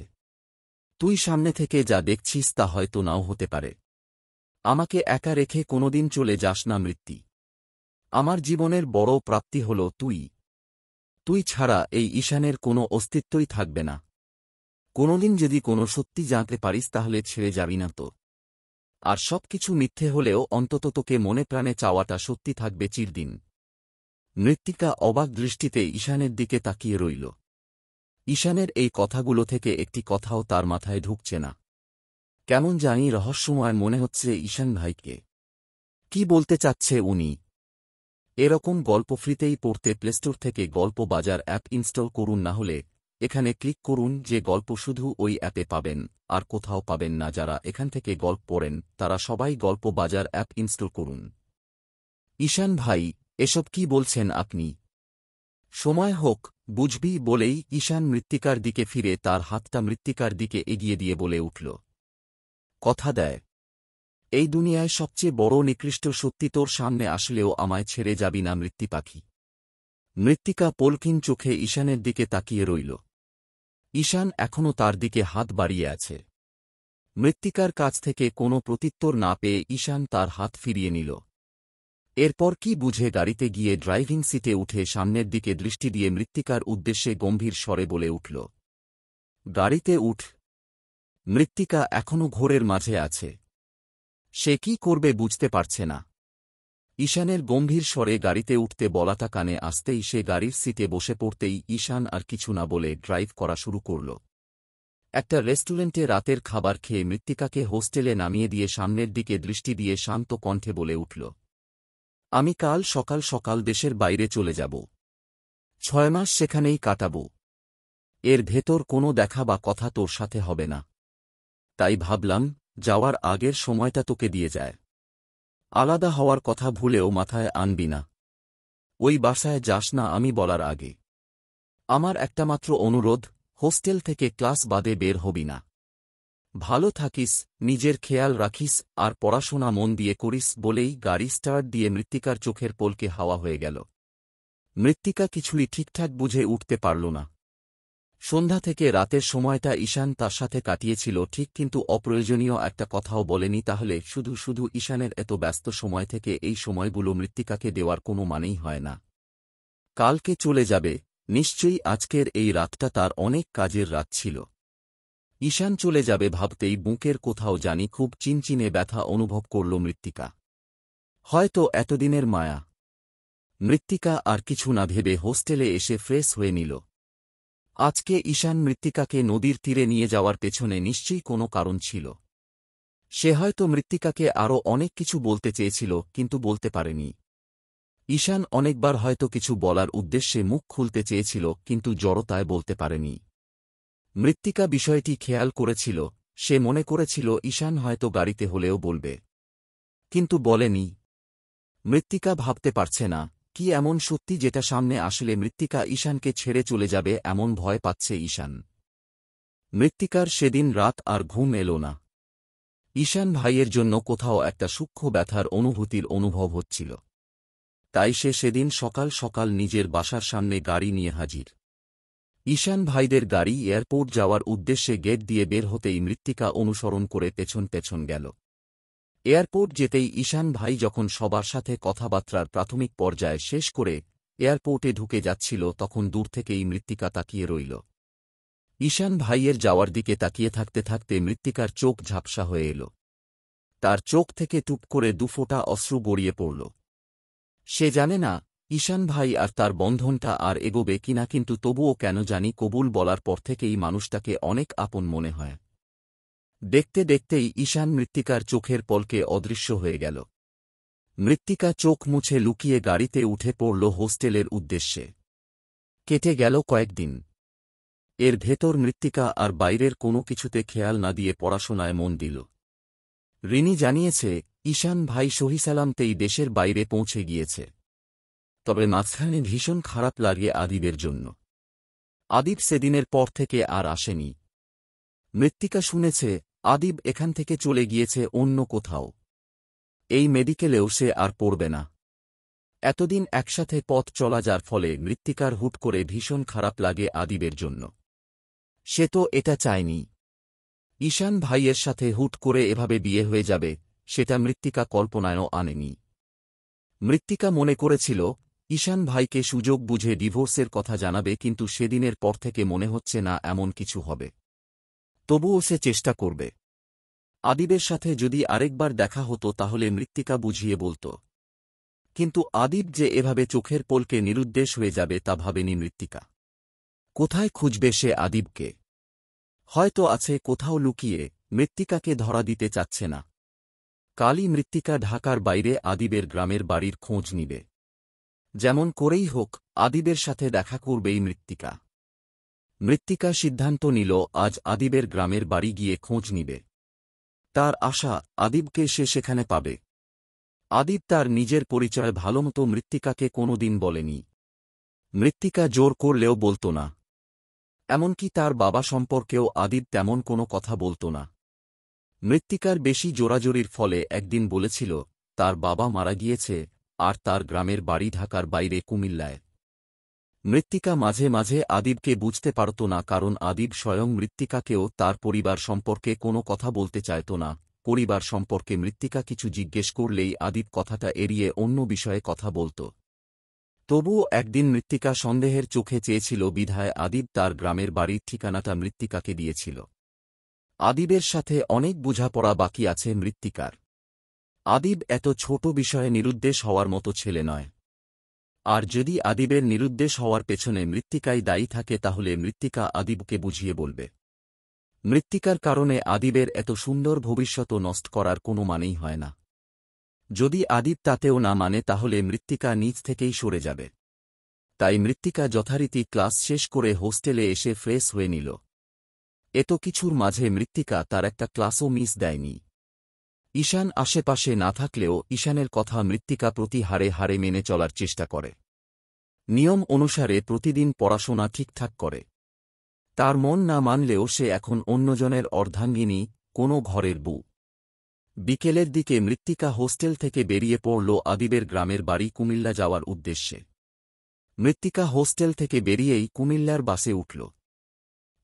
তুই সামনে থেকে যা দেখছিস তা হয়তো নাও হতে পারে। আমাকে একা রেখে কোনোদিন চলে যাস না মৃত্যু। আমার জীবনের বড় প্রাপ্তি হল তুই। তুই ছাড়া এই ঈশানের কোনো অস্তিত্বই থাকবে না। কোনোদিন যদি কোনো সত্যি জানতে পারিস তাহলে ছেড়ে যাবি না তো। আর সবকিছু মিথ্যে হলেও অন্তত তোকে মনে প্রাণে চাওয়াটা সত্যি থাকবে চিরদিন। মৃত্তিকা অবাক দৃষ্টিতে ঈশানের দিকে তাকিয়ে রইল। ঈশানের এই কথাগুলো থেকে একটি কথাও তার মাথায় ঢুকছে না। কেমন জানি রহস্যময় মনে হচ্ছে ঈশান ভাইকে। কি বলতে চাচ্ছে উনি? এরকম গল্প ফ্রিতেই পড়তে প্লেস্টোর থেকে গল্প বাজার অ্যাপ ইনস্টল করুন, না হলে এখানে ক্লিক করুন। যে গল্প শুধু ওই অ্যাপে পাবেন, আর কোথাও পাবেন না। যারা এখান থেকে গল্প পড়েন তারা সবাই গল্প বাজার অ্যাপ ইনস্টল করুন। ঈশান ভাই, এসব কি বলছেন আপনি? সময় হোক, বুঝবি বলেই ঈশান মৃত্তিকার দিকে ফিরে তার হাতটা মৃত্তিকার দিকে এগিয়ে দিয়ে বলে উঠল, কথা দেয় এই দুনিয়ায় সবচেয়ে বড় নিকৃষ্ট সত্যি তোর সামনে আসলেও আমায় ছেড়ে যাবি না মৃত্যু পাখি। মৃত্তিকা পলকিন চোখে ঈশানের দিকে তাকিয়ে রইল। ঈশান এখনও তার দিকে হাত বাড়িয়ে আছে। মৃত্তিকার কাছ থেকে কোনো প্রত্যুত্তর না পেয়ে ঈশান তার হাত ফিরিয়ে নিল। এরপর কি বুঝে গাড়িতে গিয়ে ড্রাইভিং সিটে উঠে সামনের দিকে দৃষ্টি দিয়ে মৃত্তিকার উদ্দেশ্যে গম্ভীর স্বরে বলে উঠল, গাড়িতে উঠ। মৃত্তিকা এখনও ঘোরের মাঝে আছে। সে কি করবে বুঝতে পারছে না। ঈশানের গম্ভীর স্বরে গাড়িতে উঠতে বলাটা কানে আসতেই সে গাড়ির সিটে বসে পড়তেই ঈশান আর কিছু না বলে ড্রাইভ করা শুরু করল। একটা রেস্টুরেন্টে রাতের খাবার খেয়ে মৃত্তিকাকে হোস্টেলে নামিয়ে দিয়ে সামনের দিকে দৃষ্টি দিয়ে শান্ত কণ্ঠে বলে উঠল, আমি কাল সকাল সকাল দেশের বাইরে চলে যাব। 6 মাস সেখানেই কাটাব। এর ভেতর কোনো দেখা বা কথা তোর সাথে হবে না। তাই ভাবলাম যাওয়ার আগের সময়টা তোকে দিয়ে যায়। আলাদা হওয়ার কথা ভুলেও মাথায় আনবি না। ওই বাসায় যাস না আমি বলার আগে। আমার একটা মাত্র অনুরোধ, হোস্টেল থেকে ক্লাস বাদে বের হবি না। ভালো থাকিস, নিজের খেয়াল রাখিস, আর পড়াশোনা মন দিয়ে করিস। বলেই গাড়ি স্টার্ট দিয়ে মৃত্তিকার চোখের পলকে হাওয়া হয়ে গেল। মৃত্তিকা কিছুই ঠিকঠাক বুঝে উঠতে পারল না। সন্ধ্যা থেকে রাতের সময়টা ঈশান তার সাথে কাটিয়েছিল ঠিক, কিন্তু অপ্রয়োজনীয় একটা কথাও বলেনি। তাহলে শুধু শুধু ঈশানের এত ব্যস্ত সময় থেকে এই সময়গুলো মৃত্তিকাকে দেওয়ার কোনো মানেই হয় না। কালকে চলে যাবে, নিশ্চয়ই আজকের এই রাতটা তার অনেক কাজের রাত ছিল। ঈশান চলে যাবে ভাবতেই বুকের কোথাও জানি খুব চিনচিনে ব্যথা অনুভব করল মৃত্তিকা। হয়তো এতদিনের মায়া। মৃত্তিকা আর কিছু না ভেবে হোস্টেলে এসে ফ্রেশ হয়ে নিল। আজকে ঈশান মৃত্তিকাকে নদীর তীরে নিয়ে যাওয়ার পেছনে নিশ্চয়ই কোনো কারণ ছিল। সে হয়তো মৃত্তিকাকে আরও অনেক কিছু বলতে চেয়েছিল, কিন্তু বলতে পারেনি। ঈশান অনেকবার হয়তো কিছু বলার উদ্দেশ্যে মুখ খুলতে চেয়েছিল, কিন্তু জড়তায় বলতে পারেনি। মৃত্তিকা বিষয়টি খেয়াল করেছিল। সে মনে করেছিল ঈশান হয়তো গাড়িতে হলেও বলবে, কিন্তু বলেনি। মৃত্তিকা ভাবতে পারছে না, কি এমন সত্যি যেটা সামনে আসলে মৃত্তিকা ঈশানকে ছেড়ে চলে যাবে এমন ভয় পাচ্ছে ঈশান। মৃত্তিকার সেদিন রাত আর ঘুম এল না। ঈশান ভাইয়ের জন্য কোথাও একটা সূক্ষ্ম ব্যথার অনুভূতির অনুভব হচ্ছিল। তাই সে সেদিন সকাল সকাল নিজের বাসার সামনে গাড়ি নিয়ে হাজির। ঈশান ভাইদের গাড়ি এয়ারপোর্ট যাওয়ার উদ্দেশ্যে গেট দিয়ে বের হতেই মৃত্তিকা অনুসরণ করে পেছন পেছন গেল। এয়ারপোর্ট যেতেই ঈশান ভাই যখন সবার সাথে কথাবার্তার প্রাথমিক পর্যায় শেষ করে এয়ারপোর্টে ঢুকে যাচ্ছিল, তখন দূর থেকেই মৃত্তিকা তাকিয়ে রইল। ঈশান ভাইয়ের যাওয়ার দিকে তাকিয়ে থাকতে থাকতে মৃত্তিকার চোখ ঝাপসা হয়ে এল। তার চোখ থেকে টুপ করে দুফোঁটা অশ্রু গড়িয়ে পড়ল। সে জানে না ঈশান ভাই আর তার বন্ধনটা আর এগোবে কিনা, কিন্তু তবুও কেন জানি কবুল বলার পর থেকেই মানুষটাকে অনেক আপন মনে হয়। দেখতে দেখতেই ঈশান মৃত্তিকার চোখের পলকে অদৃশ্য হয়ে গেল। মৃত্তিকা চোখ মুছে লুকিয়ে গাড়িতে উঠে পড়ল হোস্টেলের উদ্দেশ্যে। কেটে গেল কয়েকদিন। এর ভেতর মৃত্তিকা আর বাইরের কোনো কিছুতে খেয়াল না দিয়ে পড়াশোনায় মন দিল। রিনি জানিয়েছে ঈশান ভাই সহিসালামতেই দেশের বাইরে পৌঁছে গিয়েছে। তবে মাঝখানে ভীষণ খারাপ লাগে আদিবের জন্য। আদিব সেদিনের পর থেকে আর আসেনি। মৃত্তিকা শুনেছে আদিব এখান থেকে চলে গিয়েছে অন্য কোথাও। এই মেডিকেলেও সে আর পড়বে না। এতদিন একসাথে পথ চলা যার ফলে মৃত্তিকার হুট করে ভীষণ খারাপ লাগে আদিবের জন্য। সে তো এটা চায়নি। ঈশান ভাইয়ের সাথে হুট করে এভাবে বিয়ে হয়ে যাবে, সেটা মৃত্তিকা কল্পনায়ও আনেনি। মৃত্তিকা মনে করেছিল ঈশান ভাইকে সুযোগ বুঝে ডিভোর্সের কথা জানাবে, কিন্তু সেদিনের পর থেকে মনে হচ্ছে না এমন কিছু হবে। তবুও সে চেষ্টা করবে। আদিবের সাথে যদি আরেকবার দেখা হতো তাহলে মৃত্তিকা বুঝিয়ে বলত, কিন্তু আদিব যে এভাবে চোখের পলকে নিরুদ্দেশ হয়ে যাবে তা ভাবেনি মৃত্তিকা। কোথায় খুঁজবে সে আদিবকে? হয়তো আছে কোথাও লুকিয়ে, মৃত্তিকাকে ধরা দিতে চাচ্ছে না। কালই মৃত্তিকা ঢাকার বাইরে আদিবের গ্রামের বাড়ির খোঁজ নিবে। যেমন করেই হোক আদিবের সাথে দেখা করবেই মৃত্তিকা। মৃত্তিকা সিদ্ধান্ত নিল আজ আদিবের গ্রামের বাড়ি গিয়ে খোঁজ নিবে। তার আশা আদিবকে সে সেখানে পাবে। আদিব তার নিজের পরিচয় ভালোমতো মৃত্তিকাকে কোনোদিন বলেনি। মৃত্তিকা জোর করলেও বলত না। এমনকি তার বাবা সম্পর্কেও আদিব তেমন কোনো কথা বলত না। মৃত্তিকার বেশি জোরাজোরির ফলে একদিন বলেছিল তার বাবা মারা গিয়েছে আর তার গ্রামের বাড়ি ঢাকার বাইরে কুমিল্লায়। মৃত্তিকা মাঝে মাঝে আদিবকে বুঝতে পারত না, কারণ আদিব স্বয়ং মৃত্তিকাকেও তার পরিবার সম্পর্কে কোনো কথা বলতে চাইত না। পরিবার সম্পর্কে মৃত্তিকা কিছু জিজ্ঞেস করলেই আদিব কথাটা এড়িয়ে অন্য বিষয়ে কথা বলত। তবুও একদিন মৃত্তিকা সন্দেহের চোখে চেয়েছিল বিধায় আদিব তার গ্রামের বাড়ির ঠিকানাটা মৃত্তিকাকে দিয়েছিল। আদিবের সাথে অনেক বোঝাপড়া বাকি আছে মৃত্তিকার। আদিব এত ছোট বিষয়ে নিরুদ্দেশ হওয়ার মতো ছেলে নয়। আর যদি আদিবের নিরুদ্দেশ হওয়ার পেছনে মৃত্তিকাই দায়ী থাকে তাহলে মৃত্তিকা আদিবকে বুঝিয়ে বলবে। মৃত্তিকার কারণে আদিবের এত সুন্দর ভবিষ্যৎ নষ্ট করার কোনো মানেই হয় না। যদি আদিব তাতেও না মানে তাহলে মৃত্তিকা নিজ থেকেই সরে যাবে। তাই মৃত্তিকা যথারীতি ক্লাস শেষ করে হোস্টেলে এসে ফ্রেশ হয়ে নিল। এত কিছুর মাঝে মৃত্তিকা তার একটা ক্লাসও মিস দেয়নি। ঈশান আশেপাশে না থাকলেও ঈশানের কথা মৃত্তিকা প্রতি হারে হারে মেনে চলার চেষ্টা করে। নিয়ম অনুসারে প্রতিদিন পড়াশোনা ঠিকঠাক করে। তার মন না মানলেও সে এখন অন্যজনের অর্ধাঙ্গিনী, কোনো ঘরের বউ। বিকেলের দিকে মৃত্তিকা হোস্টেল থেকে বেরিয়ে পড়ল আদিবের গ্রামের বাড়ি কুমিল্লা যাওয়ার উদ্দেশ্যে। মৃত্তিকা হোস্টেল থেকে বেরিয়েই কুমিল্লার বাসে উঠল।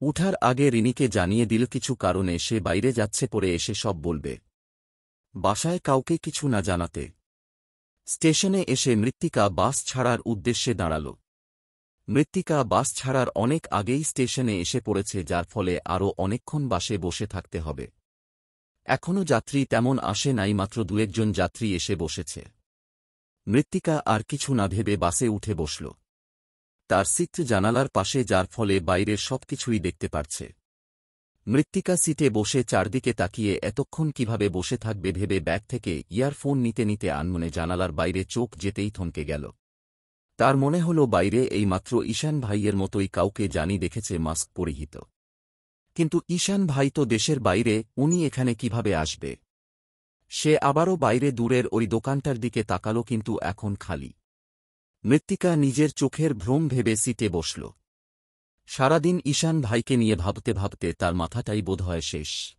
উঠার আগে রিনিকে জানিয়ে দিল কিছু কারণে সে বাইরে যাচ্ছে, পরে এসে সব বলবে। বাসায় কাউকে কিছু না জানাতে স্টেশনে এসে মৃত্তিকা বাস ছাড়ার উদ্দেশ্যে দাঁড়াল। মৃত্তিকা বাস ছাড়ার অনেক আগেই স্টেশনে এসে পড়েছে, যার ফলে আরও অনেকক্ষণ বাসে বসে থাকতে হবে। এখনও যাত্রী তেমন আসে নাই, মাত্র দু-একজন যাত্রী এসে বসেছে। মৃত্তিকা আর কিছু না ভেবে বাসে উঠে বসল। তার সিট জানালার পাশে, যার ফলে বাইরের সবকিছুই দেখতে পারছে। মৃত্তিকা সিটে বসে চারদিকে তাকিয়ে এতক্ষণ কিভাবে বসে থাকবে ভেবে ব্যাগ থেকে ইয়ারফোন নিতে নিতে আনমনে জানালার বাইরে চোখ যেতেই থমকে গেল। তার মনে হল বাইরে এইমাত্র ঈশান ভাইয়ের মতোই কাউকে জানি দেখেছে মাস্ক পরিহিত। কিন্তু ঈশান ভাই তো দেশের বাইরে, উনি এখানে কিভাবে আসবে? সে আবারও বাইরে দূরের ওই দোকানটার দিকে তাকাল, কিন্তু এখন খালি। মৃত্তিকা নিজের চোখের ভ্রম ভেবে সিটে বসল। সারাদিন ঈশান ভাইকে নিয়ে ভাবতে ভাবতে তার মাথাটাই বোধহয় শেষ।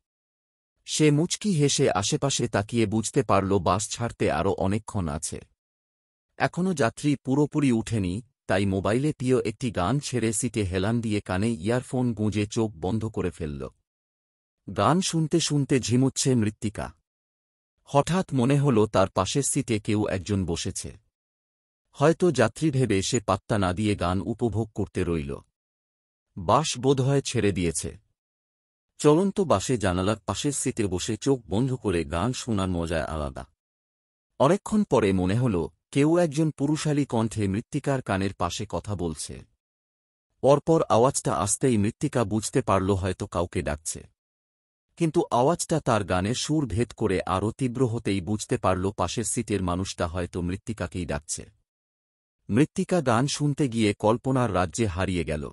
সে মুচকি হেসে আশেপাশে তাকিয়ে বুঝতে পারল বাস ছাড়তে আরও অনেকক্ষণ আছে। এখনও যাত্রী পুরোপুরি উঠেনি, তাই মোবাইলে প্রিয় একটি গান ছেড়ে সিটে হেলান দিয়ে কানে ইয়ারফোন গুঁজে চোখ বন্ধ করে ফেলল। গান শুনতে শুনতে ঝিমুচ্ছে মৃত্তিকা। হঠাৎ মনে হল তার পাশের সিটে কেউ একজন বসেছে। হয়তো যাত্রী ভেবে সে পাত্তা না দিয়ে গান উপভোগ করতে রইল। বাস বোধহয় ছেড়ে দিয়েছে। চলন্ত বাসে জানালার পাশের সিটে বসে চোখ বন্ধ করে গান শোনার মজায় আলাদা। অনেকক্ষণ পরে মনে হল কেউ একজন পুরুষালী কণ্ঠে মৃত্তিকার কানের পাশে কথা বলছে। পরপর আওয়াজটা আসতেই মৃত্তিকা বুঝতে পারল হয়তো কাউকে ডাকছে। কিন্তু আওয়াজটা তার গানের সুর ভেদ করে আরও তীব্র হতেই বুঝতে পারল পাশের সিটের মানুষটা হয়তো মৃত্তিকাকেই ডাকছে। মৃত্তিকা গান শুনতে গিয়ে কল্পনার রাজ্যে হারিয়ে গেল।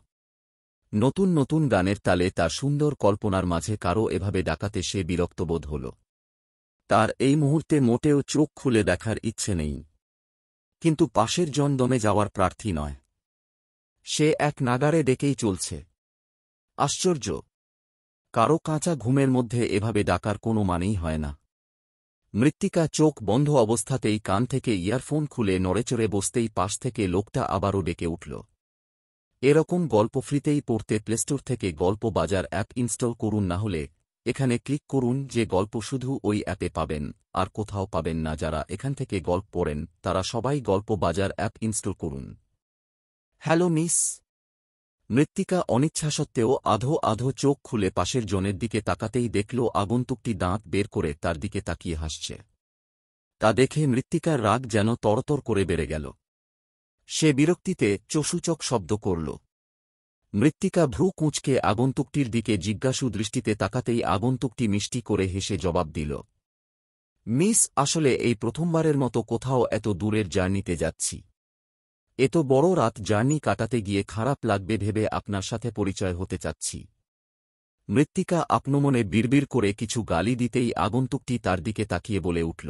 নতুন নতুন গানের তালে তার সুন্দর কল্পনার মাঝে কারও এভাবে ডাকাতে সে বিরক্তবোধ হল। তার এই মুহূর্তে মোটেও চোখ খুলে দেখার ইচ্ছে নেই। কিন্তু পাশের জন দমে যাওয়ার প্রার্থী নয়। সে এক নাগারে ডেকেই চলছে। আশ্চর্য, কারো কাঁচা ঘুমের মধ্যে এভাবে ডাকার কোনো মানেই হয় না। মৃত্তিকা চোখ বন্ধ অবস্থাতেই কান থেকে ইয়ারফোন খুলে নড়েচড়ে বসতেই পাশ থেকে লোকটা আবারও ডেকে উঠল। এরকম গল্প ফ্রিতেই পড়তে প্লেস্টোর থেকে গল্প বাজার অ্যাপ ইনস্টল করুন, না হলে এখানে ক্লিক করুন। যে গল্প শুধু ওই অ্যাপে পাবেন, আর কোথাও পাবেন না। যারা এখান থেকে গল্প পড়েন তারা সবাই গল্প বাজার অ্যাপ ইনস্টল করুন। Hello miss. মৃত্তিকা অনিচ্ছা সত্ত্বেও আধো আধো চোখ খুলে পাশের জনের দিকে তাকাতেই দেখল আগন্তুকটি দাঁত বের করে তার দিকে তাকিয়ে হাসছে। তা দেখে মৃত্তিকার রাগ যেন তরতর করে বেড়ে গেল। সে বিরক্তিতে চসূচক শব্দ করল। মৃত্তিকা ভ্রু কুঁচকে আগন্তুকটির দিকে জিজ্ঞাসু দৃষ্টিতে তাকাতেই আগন্তুকটি মিষ্টি করে হেসে জবাব দিল, মিস, আসলে এই প্রথমবারের মতো কোথাও এত দূরের জার্নিতে যাচ্ছি। এত বড় রাত জার্নি কাটাতে গিয়ে খারাপ লাগবে ভেবে আপনার সাথে পরিচয় হতে চাচ্ছি। মৃত্তিকা আপনমনে বিড়বিড় করে কিছু গালি দিতেই আগন্তুকটি তার দিকে তাকিয়ে বলে উঠল,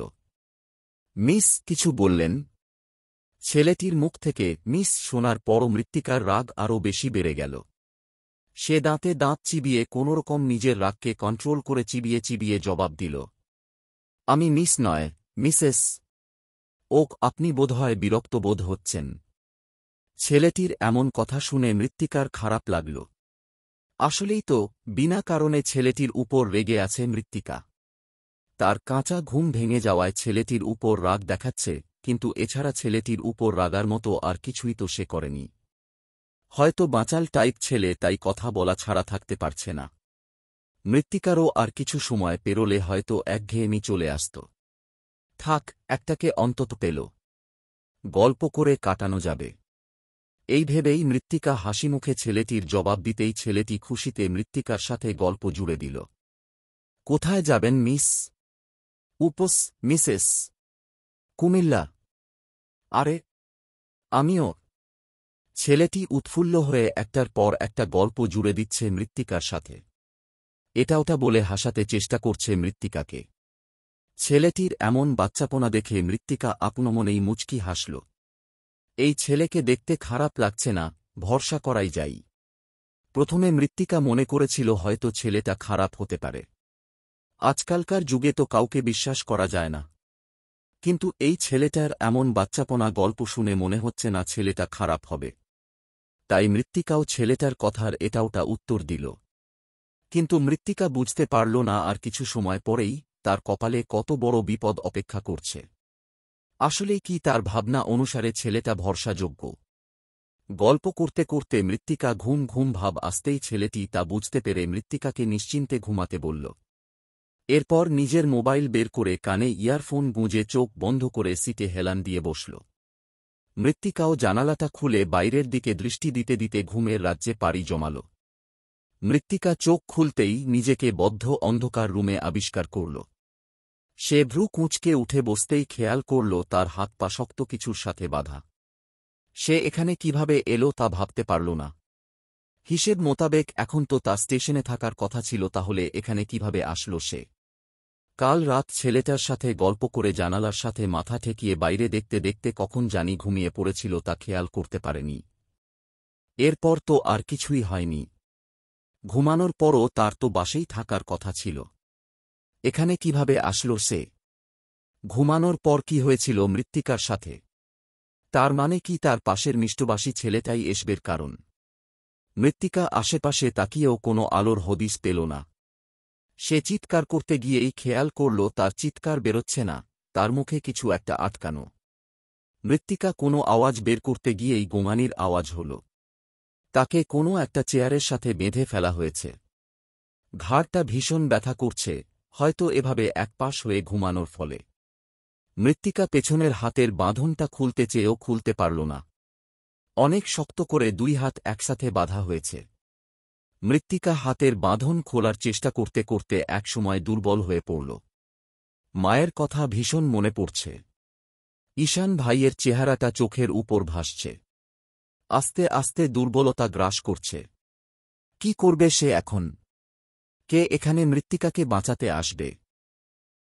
মিস, কিছু বললেন? ছেলেটির মুখ থেকে মিস শোনার পরও মৃত্তিকার রাগ আরও বেশি বেড়ে গেল। সে দাঁতে দাঁত চিবিয়ে কোনোরকম নিজের রাগকে কন্ট্রোল করে চিবিয়ে চিবিয়ে জবাব দিল, আমি মিস নয়, মিসেস। ওক, আপনি বোধহয় বিরক্ত বোধ হচ্ছেন। ছেলেটির এমন কথা শুনে মৃত্তিকার খারাপ লাগল। আসলেই তো, বিনা কারণে ছেলেটির উপর রেগে আছে মৃত্তিকা। তার কাঁচা ঘুম ভেঙে যাওয়ায় ছেলেটির উপর রাগ দেখাচ্ছে, কিন্তু এছাড়া ছেলেটির উপর রাগার মতো আর কিছুই তো সে করেনি। হয়তো বাচাল টাইপ ছেলে, তাই কথা বলা ছাড়া থাকতে পারছে না। মৃত্তিকারও আর কিছু সময় পেরোলে হয়তো একঘেয়েমি চলে আসত। থাক, একটাকে অন্তত পেল, গল্প করে কাটানো যাবে। এই ভেবেই মৃত্তিকা হাসিমুখে ছেলেটির জবাব দিতেই ছেলেটি খুশিতে মৃত্তিকার সাথে গল্প জুড়ে দিল। কোথায় যাবেন মিস? উপস, মিসেস। কুমিল্লা। আরে, আমিও। ছেলেটি উৎফুল্ল হয়ে একটার পর একটা গল্প জুড়ে দিচ্ছে মৃত্তিকার সাথে। এটা ওটা বলে হাসাতে চেষ্টা করছে মৃত্তিকাকে। ছেলেটির এমন বাচ্চাপনা দেখে মৃত্তিকা আপনমনেই মুচকি হাসল। এই ছেলেকে দেখতে খারাপ লাগছে না, ভরসা করাই যায়। প্রথমে মৃত্তিকা মনে করেছিল হয়তো ছেলেটা খারাপ হতে পারে। আজকালকার যুগে তো কাউকে বিশ্বাস করা যায় না। কিন্তু এই ছেলেটার এমন বাচ্চাপনা গল্প শুনে মনে হচ্ছে না ছেলেটা খারাপ হবে। তাই মৃত্তিকাও ছেলেটার কথার এটা ওটা উত্তর দিল। কিন্তু মৃত্তিকা বুঝতে পারল না আর কিছু সময় পরেই তার কপালে কত বড় বিপদ অপেক্ষা করছে। আসলেই কি তার ভাবনা অনুসারে ছেলেটা ভরসাযোগ্য? গল্প করতে করতে মৃত্তিকা ঘুম ঘুম ভাব আসতেই ছেলেটি তা বুঝতে পেরে মৃত্তিকাকে নিশ্চিন্তে ঘুমাতে বলল। এরপর নিজের মোবাইল বের করে কানে ইয়ারফোন গুঁজে চোখ বন্ধ করে সিটে হেলান দিয়ে বসল। মৃত্তিকাও জানালাটা খুলে বাইরের দিকে দৃষ্টি দিতে দিতে ঘুমের রাজ্যে পাড়ি জমাল। মৃত্তিকা চোখ খুলতেই নিজেকে বদ্ধ অন্ধকার রুমে আবিষ্কার করল। সে ভ্রু কুঁচকে উঠে বসতেই খেয়াল করল তার হাত পা শক্ত কিছুর সাথে বাঁধা। সে এখানে কিভাবে এলো তা ভাবতে পারল না। হিসেব মোতাবেক এখন তো তা স্টেশনে থাকার কথা ছিল, তাহলে এখানে কিভাবে আসলো সে? কাল রাত ছেলেটার সাথে গল্প করে জানালার সাথে মাথা ঠেকিয়ে বাইরে দেখতে দেখতে কখন জানি ঘুমিয়ে পড়েছিল তা খেয়াল করতে পারেনি। এরপর তো আর কিছুই হয়নি। ঘুমানোর পরও তার তো বাসেই থাকার কথা ছিল। এখানে কিভাবে আসলো সে? ঘুমানোর পর কি হয়েছিল মৃত্তিকার সাথে? তার মানে কি তার পাশের মিষ্টবাসী ছেলেটাই এসবের কারণ? মৃত্তিকা আশেপাশে তাকিয়েও কোনো আলোর হদিস পেল না। সে চিৎকার করতে গিয়েই খেয়াল করল তার চিৎকার বেরোচ্ছে না, তার মুখে কিছু একটা আটকানো। মৃত্তিকা কোনো আওয়াজ বের করতে গিয়েই গোঙানির আওয়াজ হল। তাকে কোনো একটা চেয়ারের সাথে বেঁধে ফেলা হয়েছে। ঘাড়টা ভীষণ ব্যথা করছে, হয়তো এভাবে একপাশ হয়ে ঘুমানোর ফলে। মৃত্তিকা পেছনের হাতের বাঁধনটা খুলতে চেয়েও খুলতে পারল না। অনেক শক্ত করে দুই হাত একসাথে বাঁধা হয়েছে। মৃত্তিকা হাতের বাঁধন খোলার চেষ্টা করতে করতে একসময় দুর্বল হয়ে পড়ল। মায়ের কথা ভীষণ মনে পড়ছে। ঈশান ভাইয়ের চেহারাটা চোখের উপর ভাসছে। আস্তে আস্তে দুর্বলতা গ্রাস করছে। কি করবে সে এখন? কে এখানে মৃত্তিকাকে বাঁচাতে আসবে?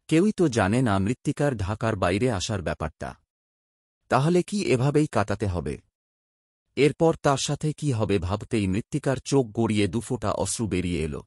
কেউই তো জানে না মৃত্তিকার ঢাকার বাইরে আসার ব্যাপারটা। তাহলে কি এভাবেই কাটাতে হবে? এরপর তার সাথে কি হবে ভাবতেই মৃত্তিকার চোখ গড়িয়ে দুফোঁটা অশ্রু বেরিয়ে এলো।